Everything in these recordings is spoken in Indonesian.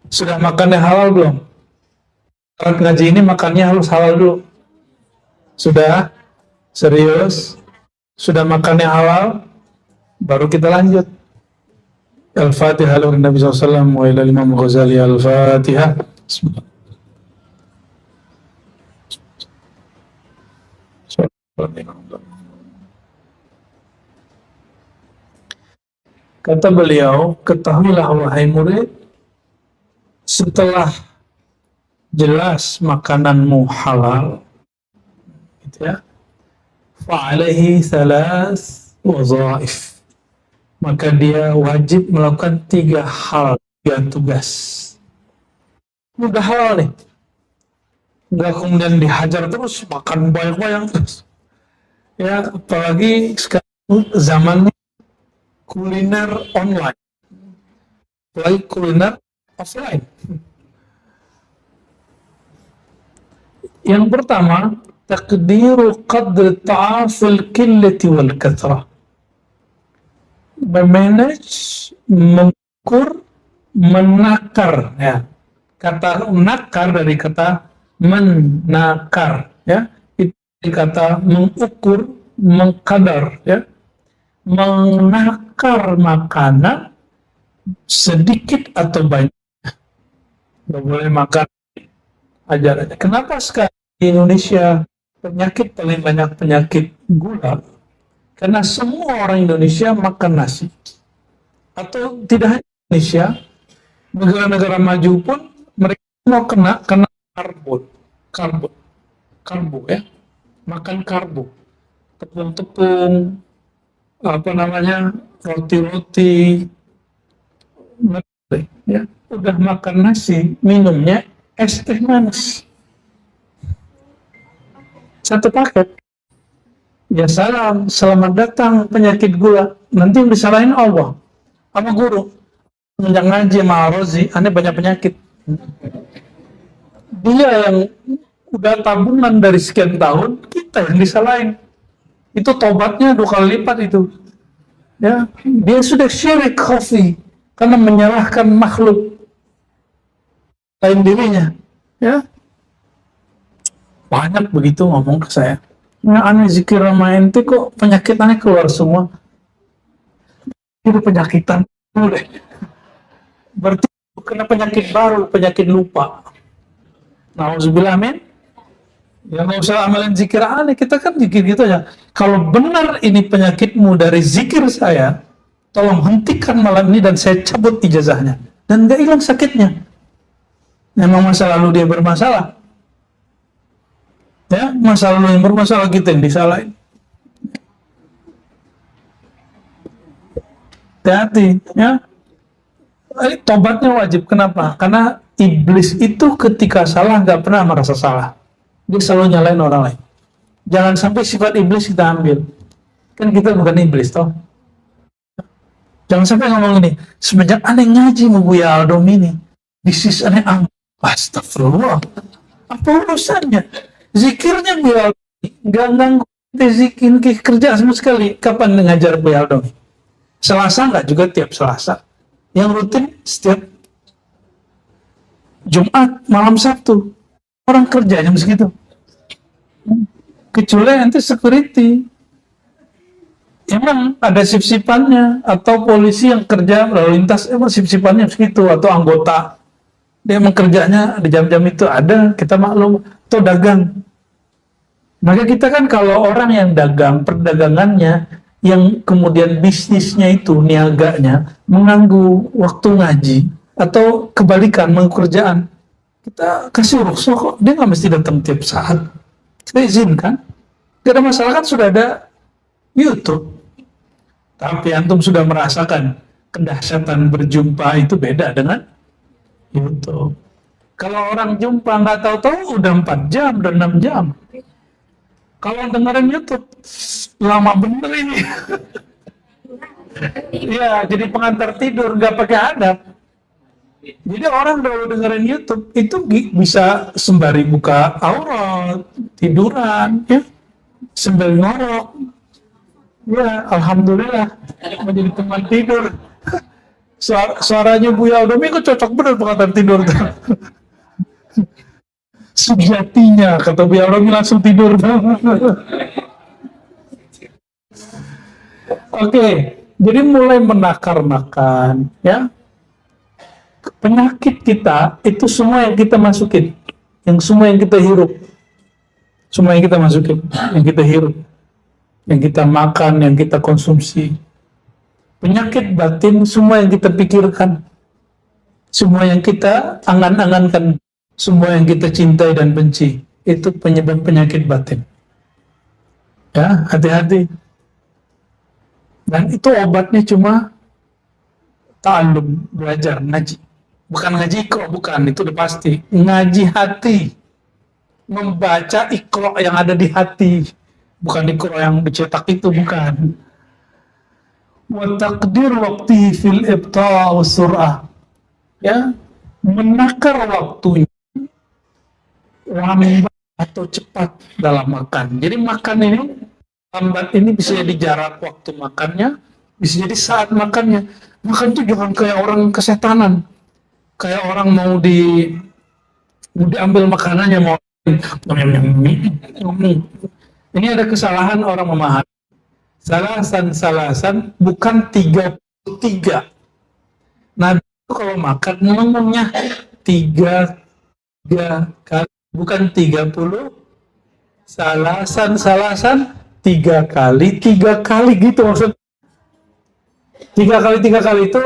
Sudah makannya halal belum? Saat ngaji ini makannya harus halal dulu. Sudah? Serius? Sudah makannya halal? Baru kita lanjut. Al-Fatihah ala Nabi SAW wa ila Imam Ghazali Al-Fatihah. Bismillah. Kata beliau, ketahuilah wahai murid, setelah jelas makananmu halal, gitu ya, fa'alaihi thalath wazaif, maka dia wajib melakukan 3 hal, 3 tugas. Udah halal nih, nggak kemudian dihajar terus, makan banyak-banyak terus. Ya, apalagi sekarang zamannya kuliner online, apalagi kuliner offline. Yang pertama, takdiru qadr ta'afil qillati wal kathrah. Memanage, mengukur, menakar, ya. Kata nakar dari kata menakar, ya. Itu dari kata mengukur, mengkadar, ya. Menakar makanan sedikit atau banyak. Nggak boleh makan aja. Kenapa sekarang di Indonesia penyakit paling banyak penyakit gula? Karena semua orang Indonesia makan nasi. Atau tidak hanya Indonesia, negara-negara maju pun mereka mau kena karbo, ya, makan karbo, tepung-tepung, apa namanya, roti-roti, ya, udah makan nasi, minumnya es teh manis 1 paket. Ya salam, selamat datang penyakit gula. Nanti yang disalahin Allah sama guru. Yang ngaji sama Rozi, aneh banyak penyakit. Dia yang udah tabungan dari sekian tahun, kita yang disalahin. Itu tobatnya 2 kali lipat itu. Ya, dia sudah syirik khafi karena menyalahkan makhluk lain dirinya. Ya, banyak begitu ngomong ke saya. Ya, aneh zikir sama ente kok penyakit aneh keluar semua. Itu penyakitan deh. Berarti kena penyakit baru, penyakit lupa. Nauzubillah, amin. Ya nggak usah amalin zikir aneh, kita kan zikir gitu aja. Kalau benar ini penyakitmu dari zikir saya, tolong hentikan malam ini dan saya cabut ijazahnya. Dan nggak hilang sakitnya. Memang masa lalu dia bermasalah. Ya, masa lalu yang bermasalah, kita yang disalahin. Hati-hati, ya. Tobatnya wajib. Kenapa? Karena iblis itu ketika salah nggak pernah merasa salah. Dia selalu nyalain orang lain. Jangan sampai sifat iblis kita ambil. Kan kita bukan iblis, toh. Jangan sampai ngomong ini. Semenjak aneh ngaji sama Buya Aldom ini, bisnis aneh astagfirullah. Apa urusannya? Zikirnya Buya Aldom nggak ganggu zikir kerja sama sekali. Kapan ngajar Buya Aldom? Selasa nggak juga tiap Selasa. Yang rutin setiap Jumat malam Sabtu. Orang kerja jam segitu. Kecuali nanti security. Emang ada sip-sipannya. Atau polisi yang kerja lalu lintas, emang sip-sipannya segitu. Atau anggota. Dia emang kerjanya di jam-jam itu ada, kita maklum. Atau dagang. Maka kita kan kalau orang yang dagang, perdagangannya, yang kemudian bisnisnya itu, niaganya, mengganggu waktu ngaji, atau kebalikan, mengerjaan, kita kasih rukhsah kok, dia nggak mesti datang tiap saat. Kita izinkan, gak ada masalah, kan sudah ada YouTube. Tapi antum sudah merasakan kedahsyatan berjumpa itu beda dengan YouTube. Kalau orang jumpa nggak tahu-tahu udah 4 jam, udah 6 jam. Kalau dengerin YouTube, lama bener ini. Ya, jadi pengantar tidur, nggak pakai adab. Jadi orang kalau dengerin YouTube, itu bisa sembari buka aurat, tiduran, ya, sambil ngorok. Ya, alhamdulillah, menjadi teman tidur. Suaranya Buya Aldomi kok cocok bener pengantar tidur tuh. Sejatinya kata Buya Aldomi langsung tidur tuh. Oke, jadi mulai menakar-nakan ya. Penyakit kita itu semua yang kita masukin, yang semua yang kita hirup, semua yang kita masukin, yang kita hirup, yang kita makan, yang kita konsumsi. Penyakit batin semua yang kita pikirkan, semua yang kita angan-angankan, semua yang kita cintai dan benci, itu penyebab penyakit batin. Ya, hati-hati. Dan itu obatnya cuma ta'allum, belajar, ngaji. Bukan ngaji Iqra, bukan, itu udah pasti. Ngaji hati. Membaca Iqra yang ada di hati. Bukan Iqra yang dicetak itu, bukan. Wa taqdir waqtihi fil ibta' wa sur'ah. Ya, menakar waktunya lambat atau cepat dalam makan. Jadi makan ini lambat ini bisa jadi jarak waktu makannya, bisa jadi saat makannya. Makan tuh jangan kayak orang kesetanan, kayak orang mau diambil makanannya mau. Ini ada kesalahan orang memahami. Salasan bukan 33. Nabi itu kalau makan ngomongnya 3 kali, bukan 30. Salasan 3 kali gitu maksud. 3 kali itu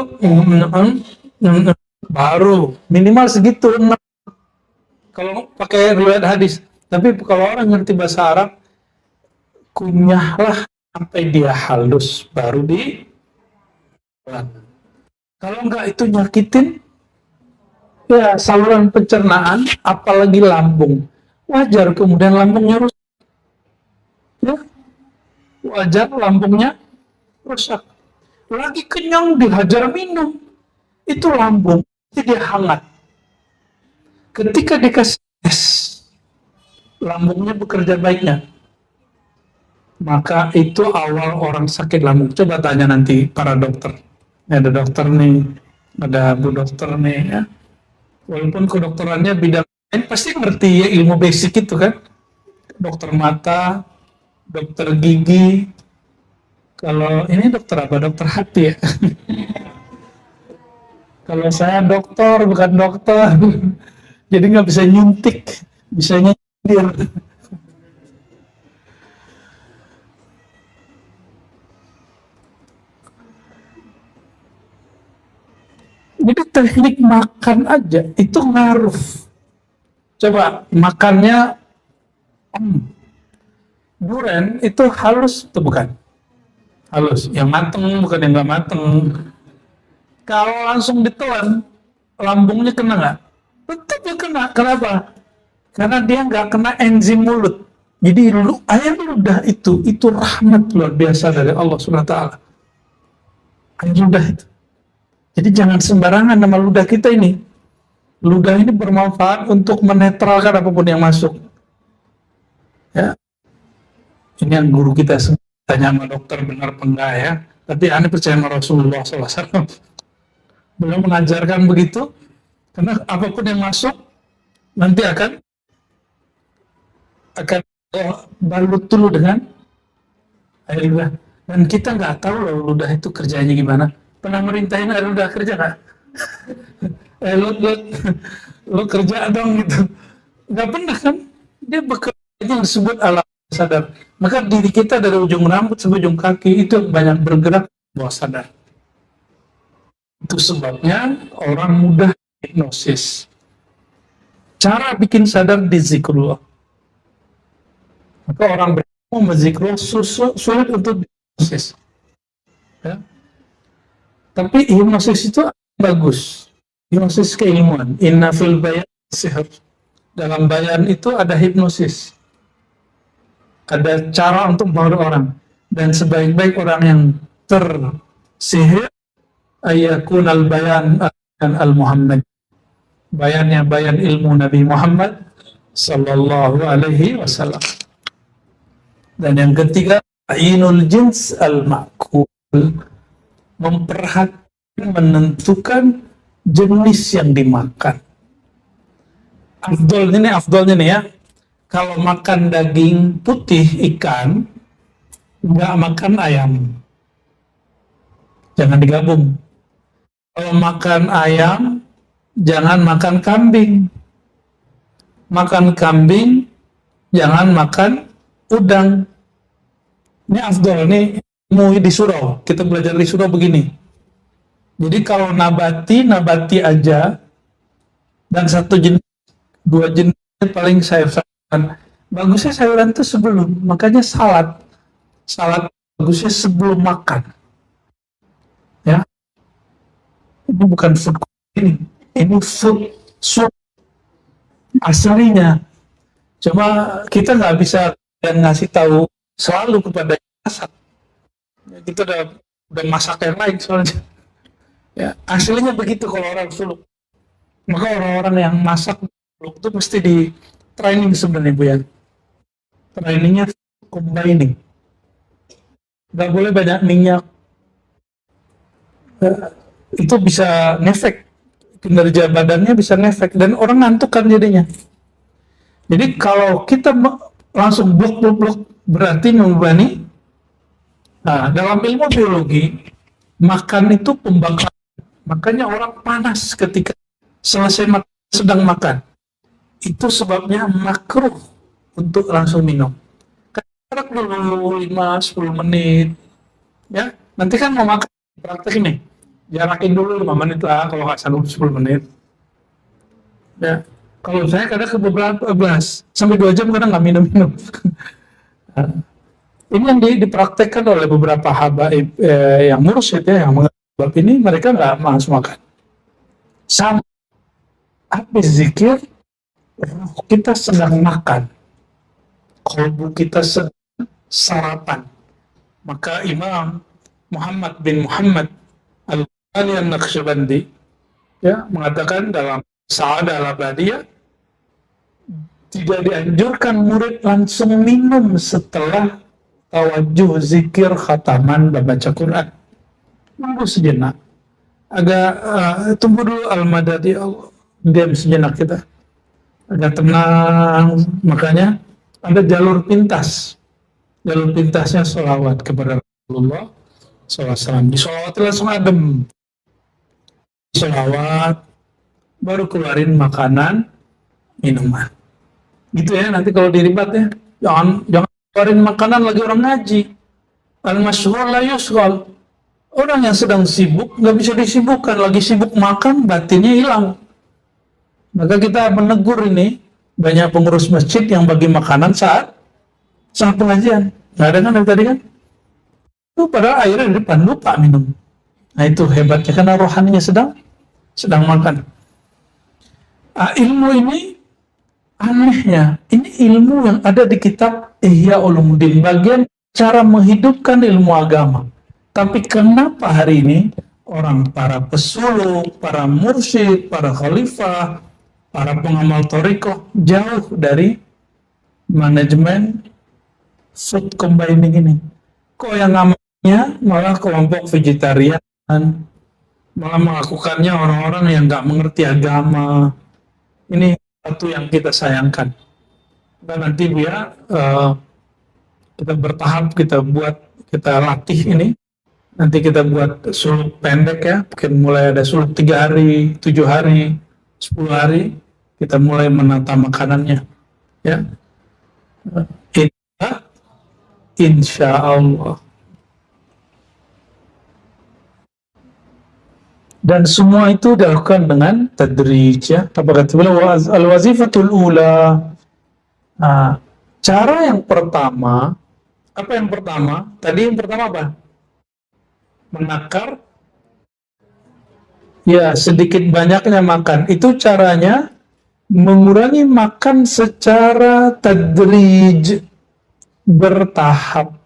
baru minimal segitu 6 kalau pakai riwayat hadis. Tapi kalau orang ngerti bahasa Arab, kunyahlah sampai dia halus baru di. Kalau enggak itu nyakitin ya saluran pencernaan, apalagi lambung. Wajar kemudian lambungnya rusak. Ya, wajar lambungnya rusak. Lagi kenyang dihajar minum, itu lambung, itu dia hangat. Ketika dikasih es, lambungnya bekerja baiknya. Maka itu awal orang sakit lambung. Coba tanya nanti para dokter. Ada dokter nih, ada bu dokter nih ya. Walaupun kedokterannya bidang lain, pasti ngerti ya ilmu basic itu kan. Dokter mata, dokter gigi. Kalau ini dokter apa? Dokter hati ya. Kalau saya dokter, bukan dokter. Jadi nggak bisa nyuntik, bisa nyindir. Jadi teknik makan aja itu ngaruh. Coba makannya durian itu halus atau bukan? Halus, yang mateng bukan yang nggak mateng. Kalau langsung ditelan, lambungnya kena nggak? Tetap ya kena. Kenapa? Karena dia nggak kena enzim mulut. Jadi air ludah itu rahmat luar biasa dari Allah SWT. Air ludah itu. Jadi jangan sembarangan nama ludah kita ini. Ludah ini bermanfaat untuk menetralkan apapun yang masuk. Ya, ini yang guru kita tanya sama dokter benar apa enggak ya. Tapi aneh percaya sama Rasulullah SAW. Beliau mengajarkan begitu, karena apapun yang masuk nanti akan balut dulu dengan air ludah. Dan kita nggak tahu loh ludah itu kerjanya gimana. Pernah merintahin air ludah kerja nggak? Lo kerja dong gitu. Nggak pernah kan? Dia bekerja yang disebut alam sadar. Maka diri kita dari ujung rambut sampai ujung kaki itu banyak bergerak bawah sadar. Itu sebabnya orang mudah hipnosis. Cara bikin sadar di zikrullah. Maka orang berilmu menzikrullah sulit untuk hipnosis. Ya. Tapi hipnosis itu bagus. Hipnosis keilmuan. Inna fil bayan sihr. Dalam bayan itu ada hipnosis. Ada cara untuk mempengaruhi orang. Dan sebaik-baik orang yang tersihir ayakun al-bayan al-Muhammad. Bayannya bayan ilmu Nabi Muhammad sallallahu alaihi wasallam. Dan yang ketiga, ainul jins al-ma'kul. Memperhatikan menentukan jenis yang dimakan. Afdolnya nih ya, kalau makan daging putih ikan, nggak makan ayam, jangan digabung. Kalau makan ayam, jangan makan kambing. Makan kambing, jangan makan udang. Ini afdol, ini ilmu di surau. Kita belajar di surau begini. Jadi kalau nabati aja, dan satu jenis, dua jenis paling sayuran. Bagusnya sayuran itu sebelum, makanya salad. Salad bagusnya sebelum makan. Ya, ini bukan food ini food soup aslinya. Cuma kita nggak bisa ngasih tahu selalu kepada yang masak. Ya, kita udah masak yang lain soalnya. Ya, aslinya begitu kalau orang suluk. Maka orang-orang yang masak suluk itu mesti di training sebenarnya Bu ya. Trainingnya combining. Nggak boleh banyak minyak. Itu bisa ngefek. Kinerja badannya bisa ngefek. Dan orang ngantuk kan jadinya. Jadi kalau kita langsung blok berarti membebani. Nah, dalam ilmu biologi, makan itu pembakaran. Makanya orang panas ketika selesai sedang makan. Itu sebabnya makruh untuk langsung minum. Karena dulu 5-10 menit. Ya, nanti kan mau makan praktek ini. Jarakin dulu 5 menit lah kalau nggak sanggup 10 menit. Ya, kalau saya kadang ke beberapa belas sampai 2 jam kadang nggak minum-minum. Ini yang dipraktekkan oleh beberapa habaib yang mursyid ya, yang mengenal ini, mereka nggak langsung makan. Sama habis zikir, kita sedang makan, kalbu kita sedang sarapan. Maka Imam Muhammad bin Muhammad Al-Ghazali An-Naqsyabandi ya mengatakan dalam Sa'adah Al-Abadiyah, tidak dianjurkan murid langsung minum setelah tawajuh zikir khataman dan baca Quran. Tunggu sejenak. Agak tunggu dulu al-madadi, diam sejenak kita. Agak tenang. Makanya ada jalur pintas. Jalur pintasnya sholawat kepada Rasulullah SAW. Di sholawat langsung adem. Sholawat, baru keluarin makanan, minuman. Gitu ya, nanti kalau diribat ya. Jangan keluarin makanan lagi orang ngaji. Al-masyhur la yusghal. Orang yang sedang sibuk nggak bisa disibukkan, lagi sibuk makan batinnya hilang. Maka kita menegur ini banyak pengurus masjid yang bagi makanan saat pengajian. Nggak ada kan dari tadi kan? Itu padahal airnya di depan, lupa minum. Nah itu hebatnya karena rohaninya sedang makan. Ilmu ini anehnya, ini ilmu yang ada di kitab Ihya Ulumuddin, bagian cara menghidupkan ilmu agama. Tapi kenapa hari ini para pesuluk, para mursyid, para khalifah, para pengamal thariqah jauh dari manajemen food combining ini? Kok yang namanya malah kelompok vegetarian, malah melakukannya orang-orang yang nggak mengerti agama. Ini satu yang kita sayangkan. Dan nanti ya kita bertahap, kita latih ini. Nanti kita buat suluk pendek ya, mungkin mulai ada suluk 3 hari, 7 hari, 10 hari, kita mulai menata makanannya. Ya, insya Allah. Dan semua itu dilakukan dengan tadrij ya. Apa kata beliau? Al-wazifatul ula. Cara yang pertama, apa yang pertama? Tadi yang pertama apa? Menakar, ya sedikit banyaknya makan. Itu caranya mengurangi makan secara tadrij, bertahap.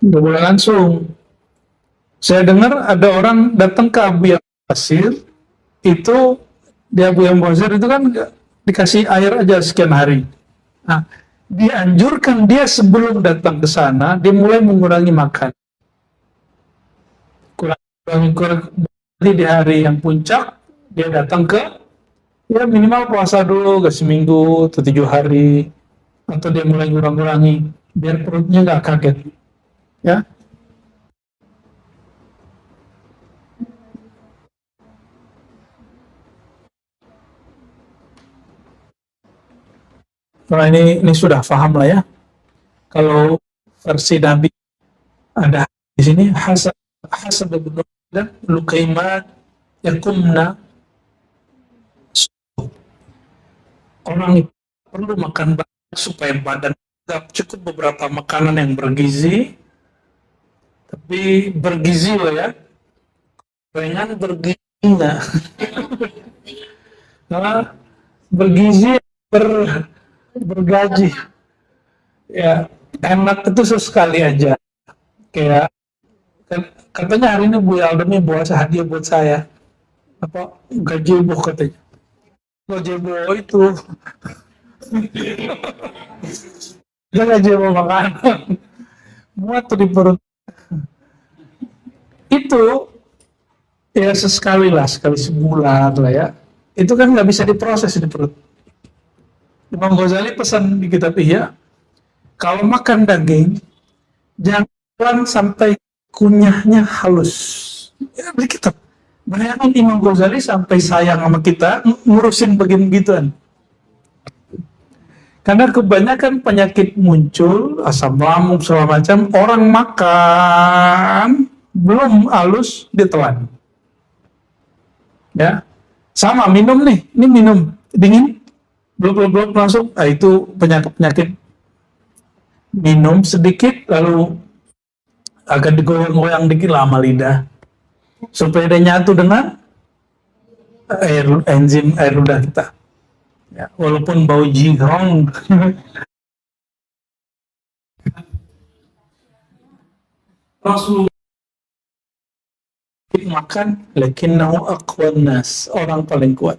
Tidak boleh langsung. Saya dengar ada orang datang ke Abu Basir, itu di Abu Basir itu kan dikasih air aja sekian hari. Nah, dianjurkan dia sebelum datang ke sana, dia mulai mengurangi makan. Berarti di hari yang puncak dia datang ke, ya minimal puasa dulu ke seminggu atau 7 hari, atau dia mulai ngurang-ngurangi biar perutnya nggak kaget, ya. Karena ini sudah paham lah ya. Kalau versi Nabi ada di sini hasab hasab dan lukaimat yakumna, orang itu perlu makan banyak supaya badan tetap cukup beberapa makanan yang bergizi, tapi bergizi loh ya, jangan bergizi enggak. Karena bergizi ber, bergaji, ya enak itu sesekali aja. Kayak katanya hari ini Bu Aldemi bawa hadiah buat saya, apa gazebo katanya. Gazebo itu dia gazebo makanan muat tuh di perut itu, ya sesekali lah, sekali sebulan lah ya. Itu kan nggak bisa diproses di perut. Imam Ghazali pesan di kitab Ihya, kalau makan daging jangan sampai kunyahnya halus. Ya, di kitab. Bayangin Imam Ghazali sampai sayang sama kita ngurusin bagian begituan. Karena kebanyakan penyakit muncul, asam lambung segala macam, orang makan belum halus ditelan. Ya, sama minum nih, ini minum dingin, belum langsung, itu penyakit minum sedikit lalu agak digoyang-goyang dikit lama lidah supaya dia nyatu dengan enzim air ludah kita. Ya, walaupun bau jigong. Rasul makan lakinnahu aqwan nas, orang paling kuat.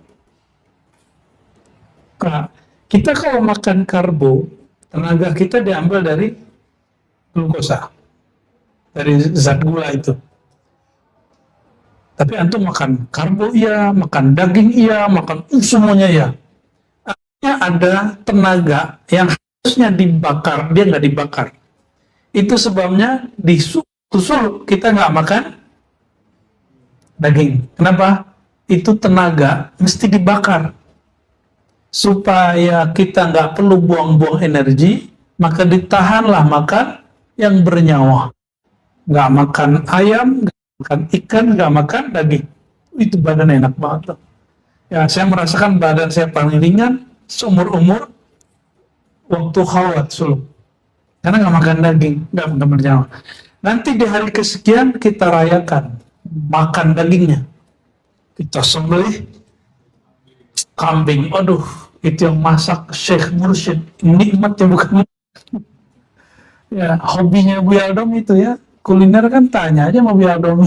Nah, kita kalau makan karbo, tenaga kita diambil dari glukosa, dari zat gula itu. Tapi antum makan karbo iya, makan daging iya, makan semuanya iya. Artinya ada tenaga yang harusnya dibakar, dia nggak dibakar. Itu sebabnya di susul kita nggak makan daging. Kenapa? Itu tenaga mesti dibakar. Supaya kita nggak perlu buang-buang energi, maka ditahanlah makan yang bernyawa. Nggak makan ayam, nggak makan ikan, nggak makan daging. Itu badan enak banget. Ya, saya merasakan badan saya paling ringan seumur-umur waktu khawat suluk. Karena nggak makan daging, nggak makan bernyawa. Nanti di hari kesekian kita rayakan makan dagingnya. Kita sembelih kambing, aduh, itu yang masak Syekh Mursyid, nikmatnya bukan. Ya, hobinya Bu Yaldom itu ya, kuliner kan tanya aja sama Bu Yaldom.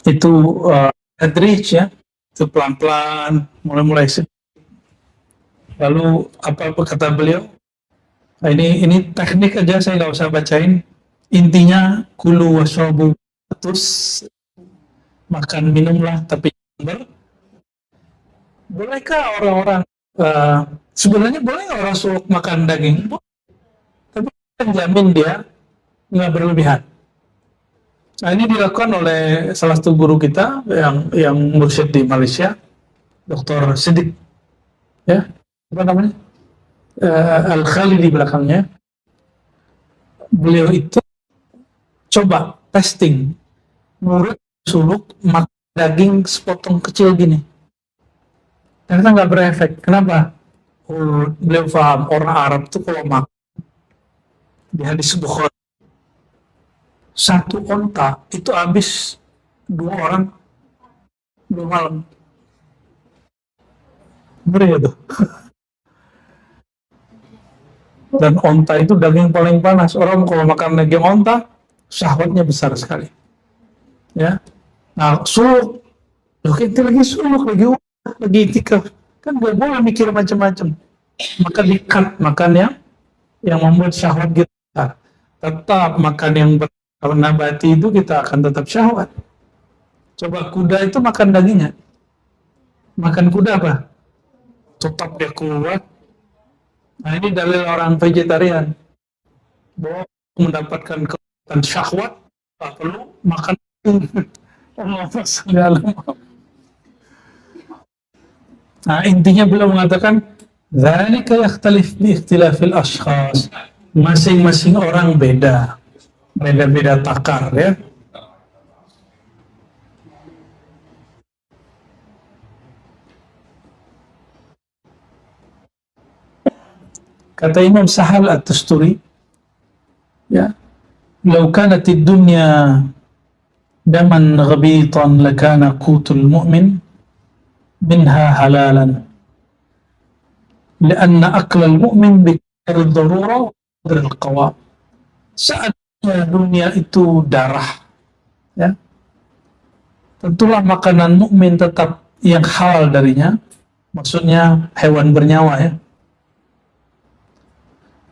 Itu adrich ya, itu pelan-pelan, mulai-mulai. Lalu apa kata beliau? Nah, ini teknik aja, saya nggak usah bacain. Intinya kulu wasrobu, terus makan minumlah, tapi bolehkah orang-orang sebenarnya boleh nggak orang suluk makan daging? Tapi kan jamin dia nggak berlebihan. Nah, ini dilakukan oleh salah satu guru kita yang mursyid di Malaysia, Dr. Siddiq, ya, apa namanya? Al-Khalidi belakangnya. Beliau itu coba testing murid suluk makan daging sepotong kecil gini, ternyata nggak berefek. Kenapa? Beliau paham orang Arab tuh kalau makan, di hadis Bukhari, satu onta itu habis 2 orang 2 malam. Bener ya tuh. Dan onta itu daging paling panas. Orang kalau makan daging onta, syahwatnya besar sekali. Ya. Nah, suluk. Loh, kita lagi suluk, lagi itikaf. Kan gak boleh mikir macam-macam. Maka di-cut makan yang membuat syahwat kita. Tetap makan yang bernabati itu kita akan tetap syahwat. Coba kuda itu makan dagingnya. Makan kuda apa? Tetap dia kuat. Nah ini dalil orang vegetarian. Bahwa mendapatkan kekuatan syahwat, tak perlu makan. Allah SWT. Nah intinya beliau mengatakan, dzalika yakhtalif bi ikhtilafil ashkhas. Masing-masing orang beda. Beda-beda takar ya. Kata Imam Sahal At-Tusturi, ya, "Lau kanatid dunya daman ghabitan lakana qutul mu'min minha halalan. Lianna aklal mu'min bikar darura dari qawam." Saatnya dunia itu darah, ya, tentulah makanan mukmin tetap yang halal darinya, maksudnya hewan bernyawa ya.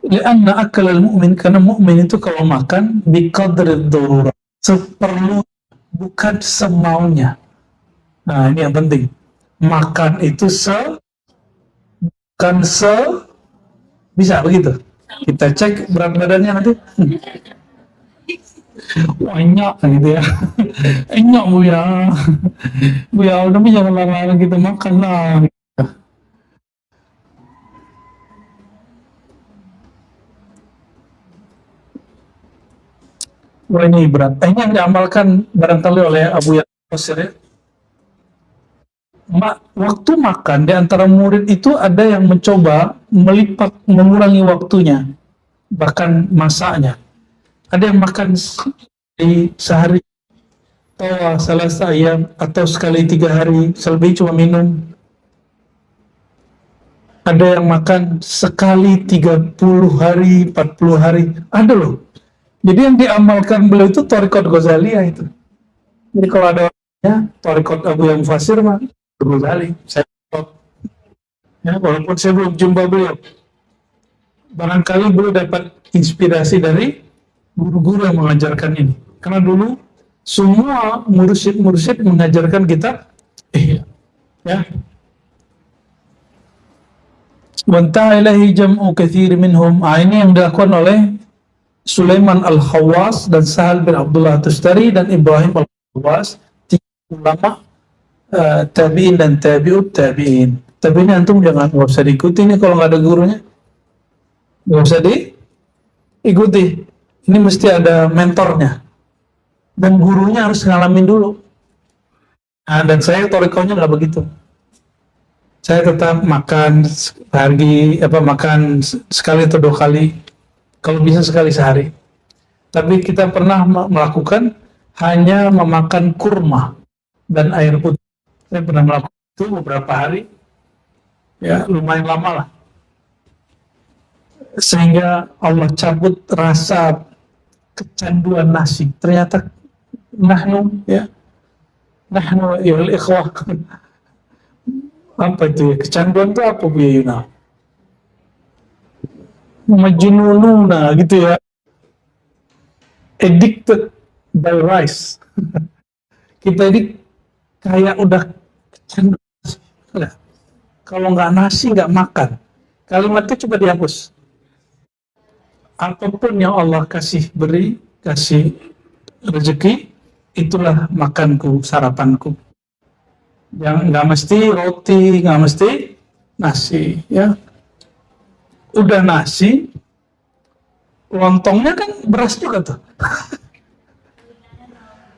Lianna aklal mu'min, karena mukmin itu kalau makan biqadri darura, seperlu, bukan semaunya. Nah ini yang penting, makan itu bukan bisa begitu. Kita cek berat badannya nanti. Banyak gitu ya. Enak bu ya. Bu ya, tapi jangan larang kita makan lah. Wah ini berat. Ini yang diamalkan barangkali oleh Abu Yasir ya. Waktu makan di antara murid itu ada yang mencoba mengurangi waktunya, bahkan masaknya. Ada yang makan sehari, atau selasa ayam, atau sekali 3 hari, selebih cuma minum. Ada yang makan sekali 30 hari, 40 hari. Ada loh. Jadi yang diamalkan beliau itu Thariqat Ghazaliyah itu. Jadi kalau ada orangnya, Thariqat Abu yang Fasir mah Ghazali. Ya, walaupun saya belum jumpa beliau. Barangkali beliau dapat inspirasi dari guru-guru yang mengajarkan ini. Karena dulu semua mursyid-mursyid mengajarkan kita ya. Wanta ilahi jam'u katsir minhum. Ini yang dilakukan oleh Sulaiman Al-Khawwas dan Sahal bin Abdullah Tustari dan Ibrahim Al-Khawwas, 3 ulama tabi'in dan tabi'ut tabi'in. Tapi ini antum nggak usah diikuti nih kalau nggak ada gurunya. Nggak usah diikuti. Ini mesti ada mentornya. Dan gurunya harus ngalamin dulu. Nah, dan saya torikonya nggak begitu. Saya tetap makan makan sekali atau 2 kali. Kalau bisa sekali sehari. Tapi kita pernah melakukan hanya memakan kurma dan air putih. Saya pernah melakukan itu beberapa hari. Ya, lumayan lama lah. Sehingga Allah cabut rasa kecanduan nasi. Ternyata nahnu ya ikhwah. Apa itu ya? Kecanduan itu apa Bu Yuna? Majnununa gitu ya. Addicted by rice. Kita ini kayak udah kecanduan. Kalau nggak nasi nggak makan. Kalimatnya coba dihapus. Apapun yang Allah kasih rezeki, itulah makanku, sarapanku. Yang nggak mesti roti, nggak mesti nasi, ya. Udah nasi, lontongnya kan beras juga tuh.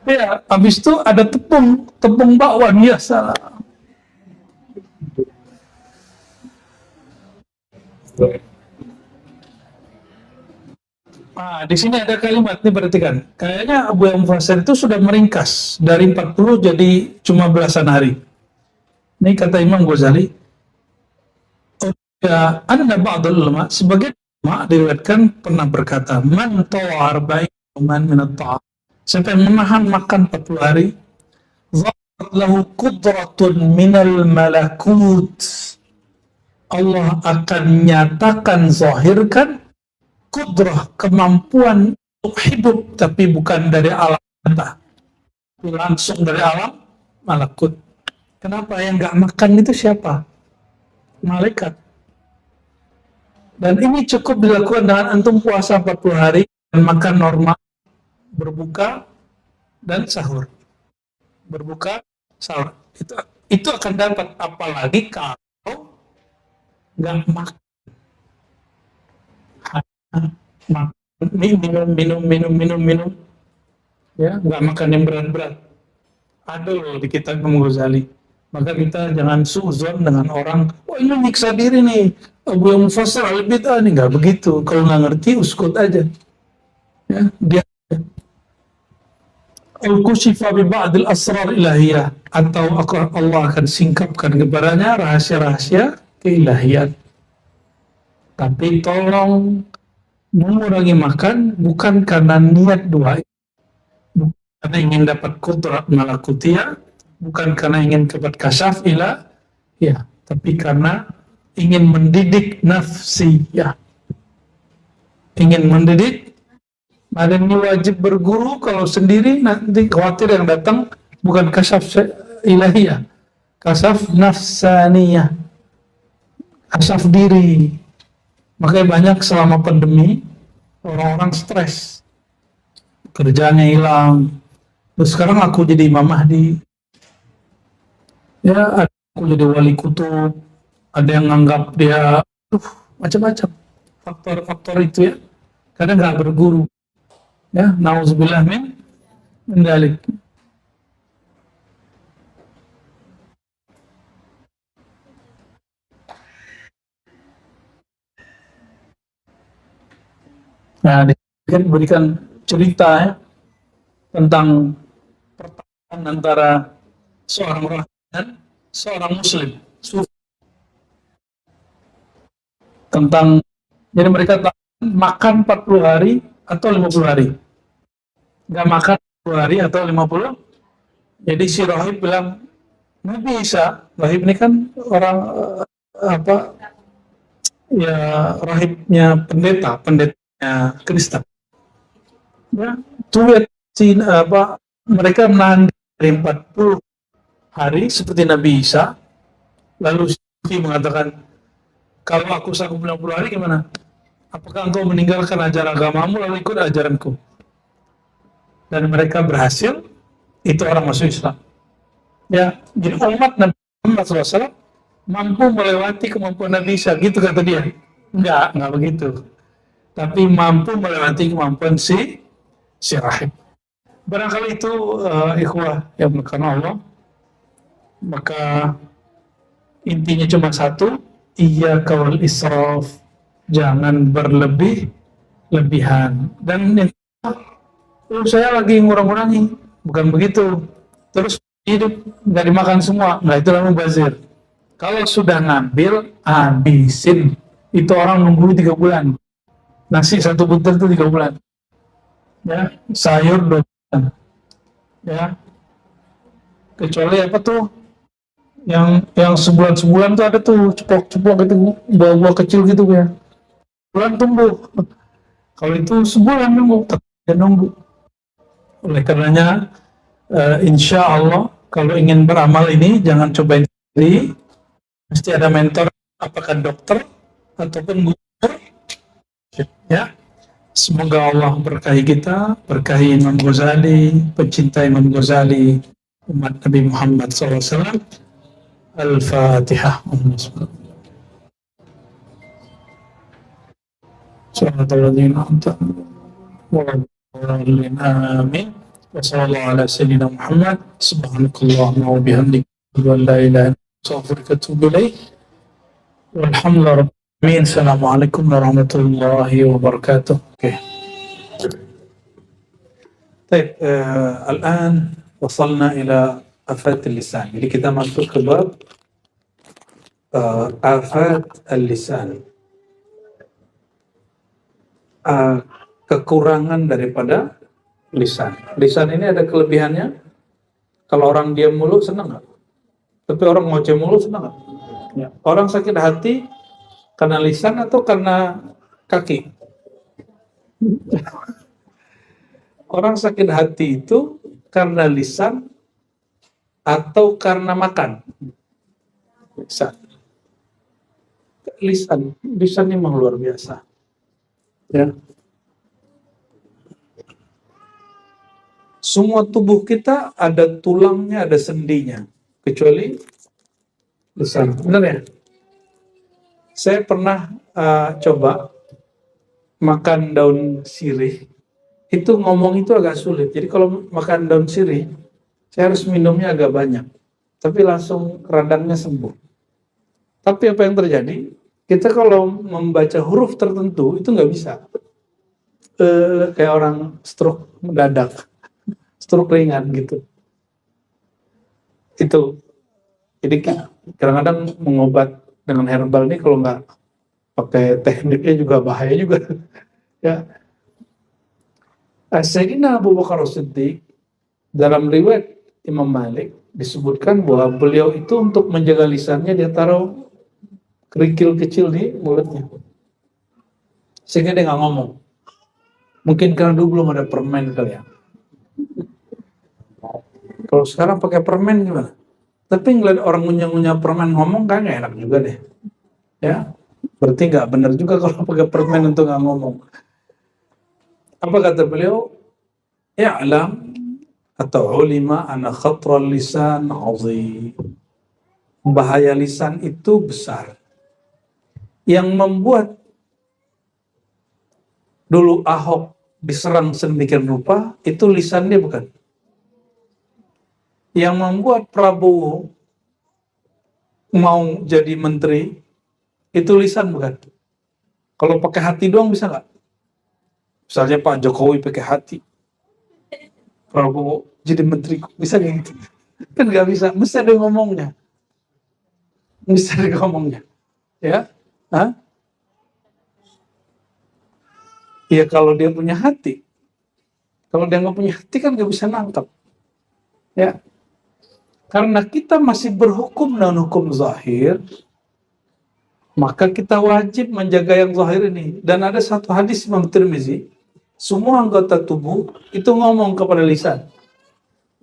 Ya, habis itu ada tepung bakwan, ya salah. Nah, di sini ada kalimat nih, perhatikan. Kayaknya Abu Mufassir itu sudah meringkas dari 40 jadi cuma belasan hari. Ini kata Imam Ghazali, ya, anda ba'dul ulama, sebagai ulama diriwayatkan pernah berkata, man tawa arba'in man minat ta'am. Siapa yang menahan makan 40 hari, dharat lahu qudratun minal malakut Allah akan nyatakan, zahirkan kudrah, kemampuan untuk hidup, tapi bukan dari alam nyata, langsung dari alam malakut. Kenapa? Yang nggak makan itu siapa? Malaikat. Dan ini cukup dilakukan dengan antum puasa 40 hari dan makan normal, berbuka dan sahur. Berbuka, sahur. Itu akan dapat, apalagi kalau nggak makan. Minum, ya, nggak makan yang berat-berat. Ada loh di kitab Imam Ghazali. Maka kita jangan suzon dengan orang, oh ini nyiksa diri nih, Abu yang mufassir al-bid'ah nih, nggak begitu. Kalau nggak ngerti, uskut aja. Ya, dia al-kushifa bi ba'dil asrar ilahiyah, atau Allah akan singkapkan kepadanya rahasia-rahasia keilahian. Tapi tolong mengurangi makan bukan karena niat dua, bukan karena ingin dapat kudrat malakutiyah, bukan karena ingin dapat kasyaf ilah, ya, tapi karena ingin mendidik nafsi, ya, ingin mendidik. Ada ini wajib berguru, kalau sendiri nanti khawatir yang datang bukan kasyaf ilahiyah, kasyaf nafsaniyah, kasyaf diri. Makanya banyak selama pandemi orang-orang stres, kerjanya hilang. Terus sekarang aku jadi Imam Mahdi, ya, aku jadi wali kutub, ada yang nganggap dia macam-macam faktor-faktor itu, ya, kadang nggak berguru, ya, nauzubillah min dalik. Nah, berikan cerita, ya, tentang pertarungan antara seorang rahib dan seorang muslim sufi, tentang, jadi mereka makan 40 hari atau 50 hari, nggak makan 40 hari atau 50. Jadi si rahib bilang, Nabi Isa, rahib ini kan orang apa, ya, rahibnya pendetanya Kristen, ya, tuh lihat si mereka menahan dari 40 hari seperti Nabi Isa. Lalu Sufi mengatakan, kalau aku sanggup 60 hari gimana? Apakah engkau meninggalkan ajaran agamamu lalu ikut ajaranku? Dan mereka berhasil, itu orang masuk Islam. Ya, jadi umat Nabi Muhammad SAW mampu melewati kemampuan Nabi Isa, gitu kata dia. Enggak begitu. Tapi mampu melewati kemampuan si rahib. Barangkali itu ikhwah yang berkenan Allah. Maka intinya cuma satu, iyyaka wal israf, jangan berlebihan. Dan saya lagi ngurang-ngurangi, bukan begitu. Terus hidup nggak dimakan semua, nah itu namanya mubazir. Kalau sudah ngambil, habisin. Itu orang nunggu 3 bulan. Nasi 1 butir itu 3 bulan. Ya, sayur 2 bulan. Ya, kecuali apa tuh? Yang sebulan tuh ada tuh ceplok-ceplok gitu, buah-buah kecil gitu ya. Bulan tumbuh. Kalau itu sebulan nunggu. Oleh karenanya, insya Allah kalau ingin beramal ini jangan cobain sendiri, mesti ada mentor, apakah dokter ataupun guru, ya. Semoga Allah berkahi kita, berkahi Imam Ghazali, pecinta Imam Ghazali, umat Nabi Muhammad SAW. Al-Fatihah. Amin. Wassallallahu ala sayyidina Muhammad. Subhanakallahumma wa bihamdika, asyhadu an la ilaha illa anta, astaghfiruka wa atubu ilaik. Walhamdulillah rabbil alamin. Assalamualaikum warahmatullahi wabarakatuh. Okay. طيب الآن وصلنا إلى آفات اللسان. Jadi kita masuk ke bab afat al-lisan, kekurangan daripada lisan. Lisan ini ada kelebihannya. Kalau orang diam mulu senang nggak? Tapi orang ngoceh mulu senang nggak? Ya. Orang sakit hati Karena lisan atau karena kaki? Orang sakit hati itu karena lisan atau karena makan? Lisan. Lisan memang luar biasa. Ya. Semua tubuh kita ada tulangnya, ada sendinya, kecuali lisan. Benar ya? Saya pernah coba makan daun sirih, itu ngomong itu agak sulit. Jadi kalau makan daun sirih, saya harus minumnya agak banyak, tapi langsung radangnya sembuh. Tapi apa yang terjadi? Kita kalau membaca huruf tertentu itu nggak bisa. Kayak orang stroke mendadak, stroke ringan gitu. Itu. Jadi kadang-kadang mengobat dengan herbal ini kalau nggak pakai tekniknya juga bahaya juga. Ya. Sayyidina Abu Bakar As-Siddiq dalam riwayat Imam Malik disebutkan bahwa beliau itu untuk menjaga lisannya dia taruh kerikil kecil di mulutnya sehingga dia nggak ngomong. Mungkin karena dulu belum ada permen kali ya. Kalau sekarang pakai permen gimana? Tapi ngeliat orang ngunyah-ngunyah permen ngomong kan nggak enak juga deh. Ya, berarti nggak benar juga kalau pakai permen untuk nggak ngomong. Apa kata beliau? Ya'lam atau ulima ana khatral lisan azim. Bahaya lisan itu besar. Yang membuat dulu Ahok diserang sedemikian rupa itu lisannya bukan. Yang membuat Prabowo mau jadi menteri itu lisan bukan. Kalau pakai hati doang bisa nggak? Misalnya Pak Jokowi pakai hati, Prabowo jadi menteri bisa nggak gitu? Kan nggak bisa, mesti ada ngomongnya, mesti ada ngomongnya, ya? Hah? Ya kalau dia punya hati, kalau dia nggak punya hati kan nggak bisa nangkap, ya? Karena kita masih berhukum dengan hukum zahir, maka kita wajib menjaga yang zahir ini. Dan ada satu hadis Imam Tirmizi, semua anggota tubuh itu ngomong kepada lisan.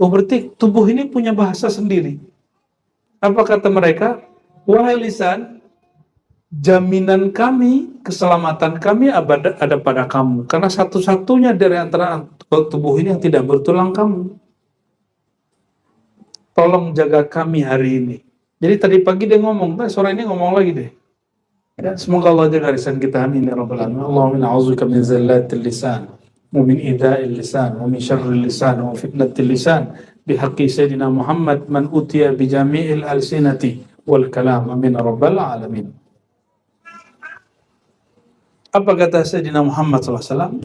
Oh berarti tubuh ini punya bahasa sendiri. Apa kata mereka? Wahai lisan, jaminan kami, keselamatan kami ada pada kamu. Karena satu-satunya dari antara tubuh ini yang tidak bertulang kamu. Tolong jaga kami hari ini. Jadi tadi pagi dia ngomong, sore ini ngomong lagi deh. Ya, semoga Allah jaga lisan kita, amin ya rabbal alamin. Allahumma a'udzubika min zallatil lisan wa min idha'il lisan wa min syarril lisan wa fitnatil lisan bihaqqi sayyidina Muhammad man utiya bi jami'il alsinati wal kalam, amin ya rabbal alamin. Apa kata Sayyidina Muhammad SAW?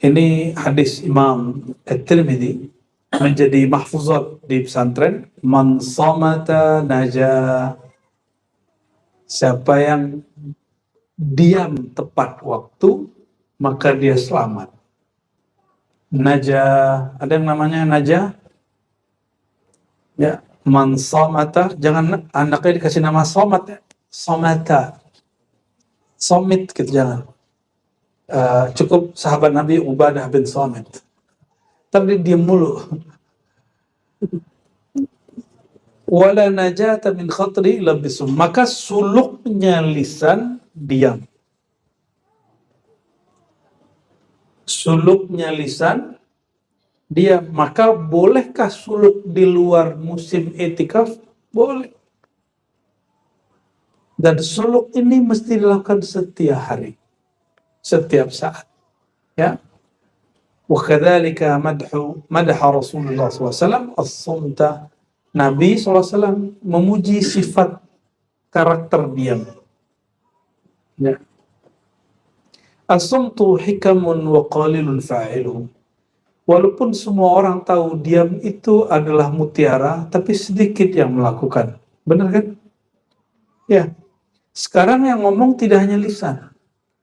Ini hadis Imam At-Tirmidzi menjadi mahfuzat di pesantren. Man samata naja. Siapa yang diam tepat waktu, maka dia selamat. Naja, ada yang namanya naja? Ya, man samata, jangan anaknya dikasih nama somat ya. Somata. Somit gitu jangan. Cukup sahabat Nabi Ubadah bin Somit. Tapi dia diam mulu. Wala najata min khatri labisum. Maka suluknya lisan diam. Suluknya lisan diam. Maka bolehkah suluk di luar musim etikaf? Boleh. Dan suluk ini mesti dilakukan setiap hari, setiap saat. Ya. Wa kadzalika madha Rasulullah SAW as-sumta. Nabi SAW memuji sifat karakter diam. Ya. As-sumtu hikamun wa qalilun fa'iluhu. Walaupun semua orang tahu diam itu adalah mutiara, tapi sedikit yang melakukan. Benar kan? Ya. Sekarang yang ngomong tidak hanya lisan,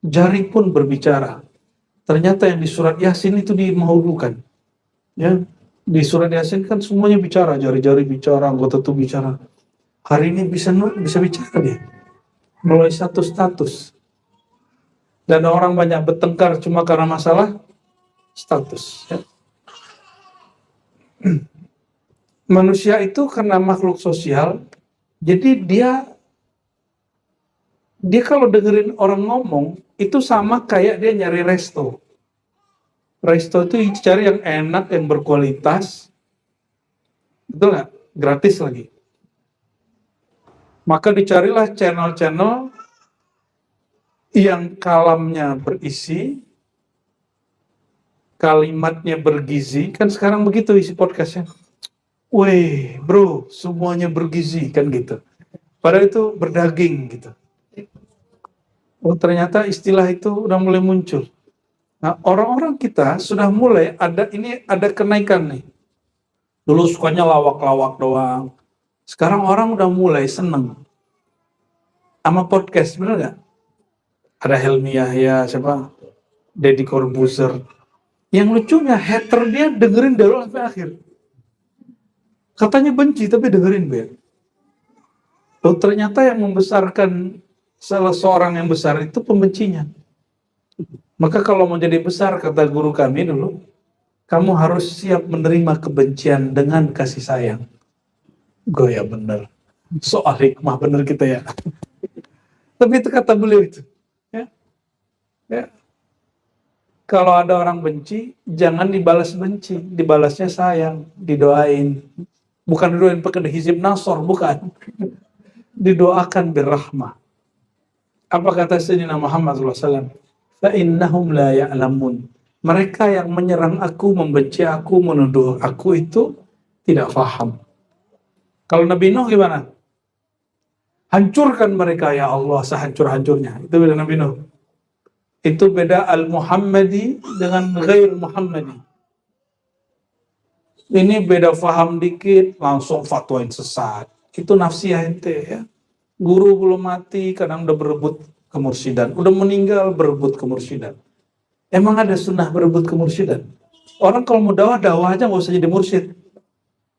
jari pun berbicara. Ternyata yang di surat Yasin itu dimahulukan. Ya, di surat Yasin kan semuanya bicara, jari-jari bicara, anggota tubuh bicara. Hari ini bisa bicara dia. melalui satu status. Dan orang banyak bertengkar cuma karena masalah status. Ya. Manusia itu karena makhluk sosial, jadi dia kalau dengerin orang ngomong, itu sama kayak dia nyari resto. Resto itu cari yang enak, yang berkualitas, betul nggak? Gratis lagi. Maka dicarilah channel-channel yang kalamnya berisi, kalimatnya bergizi, kan sekarang begitu isi podcastnya. Weh, bro, semuanya bergizi, kan gitu. Padahal itu berdaging, gitu. Oh, ternyata istilah itu udah mulai muncul. Nah, orang-orang kita sudah mulai ada kenaikan nih. Dulu sukanya lawak-lawak doang. Sekarang orang udah mulai seneng sama podcast, bener nggak? Ada Helmi Yahya, siapa? Deddy Corbuzier. Yang lucunya, hater dia dengerin dari awal sampai akhir. Katanya benci, tapi dengerin, Be. Oh, ternyata yang membesarkan salah seorang yang besar itu pembencinya. Maka kalau mau jadi besar, kata guru kami dulu, kamu harus siap menerima kebencian dengan kasih sayang. Goya bener. Soal hikmah bener kita ya. Tapi itu kata beliau itu. Ya. Ya. Kalau ada orang benci, jangan dibalas benci. Dibalasnya sayang, didoain. Bukan didoain pakai hizib nasor, bukan. Didoakan birrahmah. Apa kata Sayyidina Muhammad SAW? Fa'innahum la ya'lamun. Mereka yang menyerang aku, membenci aku, menuduh aku itu tidak faham. Kalau Nabi Nuh gimana? Hancurkan mereka ya Allah sehancur-hancurnya. Itu beda Nabi Nuh. Itu beda al-Muhammadi dengan ghair Muhammadi. Ini beda faham dikit, langsung fatwain sesat. Itu nafsiyah ente ya. Guru belum mati, kadang udah berebut kemursidan. Udah meninggal, berebut kemursidan. Emang ada sunnah berebut kemursidan? Orang kalau mau dakwah aja nggak usah jadi mursyid.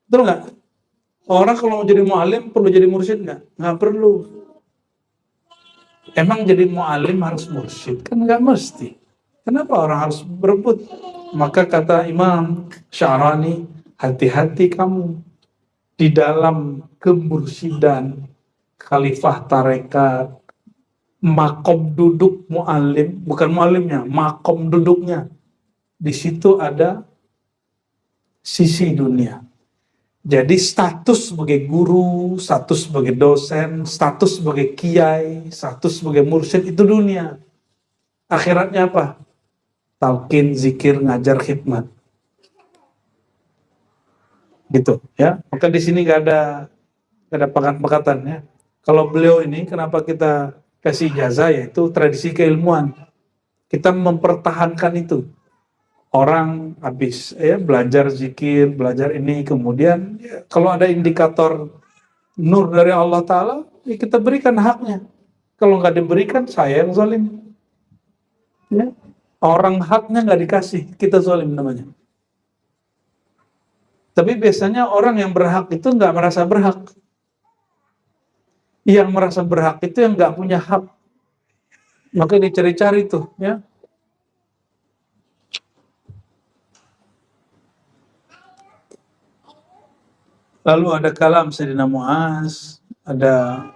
Betul nggak? Orang kalau mau jadi mu'alim perlu jadi mursyid nggak? Nggak perlu. Emang jadi mu'alim harus mursyid? Kan nggak mesti. Kenapa orang harus berebut? Maka kata Imam Sya'rani, hati-hati kamu di dalam kemursidan, khalifah tarekat, makom duduk mu'alim, bukan mu'alimnya, makom duduknya. Di situ ada sisi dunia. Jadi status sebagai guru, status sebagai dosen, status sebagai kiai, status sebagai mursyid itu dunia. Akhiratnya apa? Talqin, zikir, ngajar, khidmat. Gitu ya. Maka di sini nggak ada pekat-pekatan ya. Kalau beliau ini kenapa kita kasih ijazah, yaitu tradisi keilmuan. Kita mempertahankan itu. Orang habis ya belajar zikir, belajar ini, kemudian ya, kalau ada indikator nur dari Allah Ta'ala, ya kita berikan haknya. Kalau nggak diberikan, saya yang zalim. Ya. Orang haknya nggak dikasih, kita zalim namanya. Tapi biasanya orang yang berhak itu nggak merasa berhak. Yang merasa berhak itu yang nggak punya hak. Maka dicari-cari tuh, ya. Lalu ada kalam Sayyidina Mu'az, ada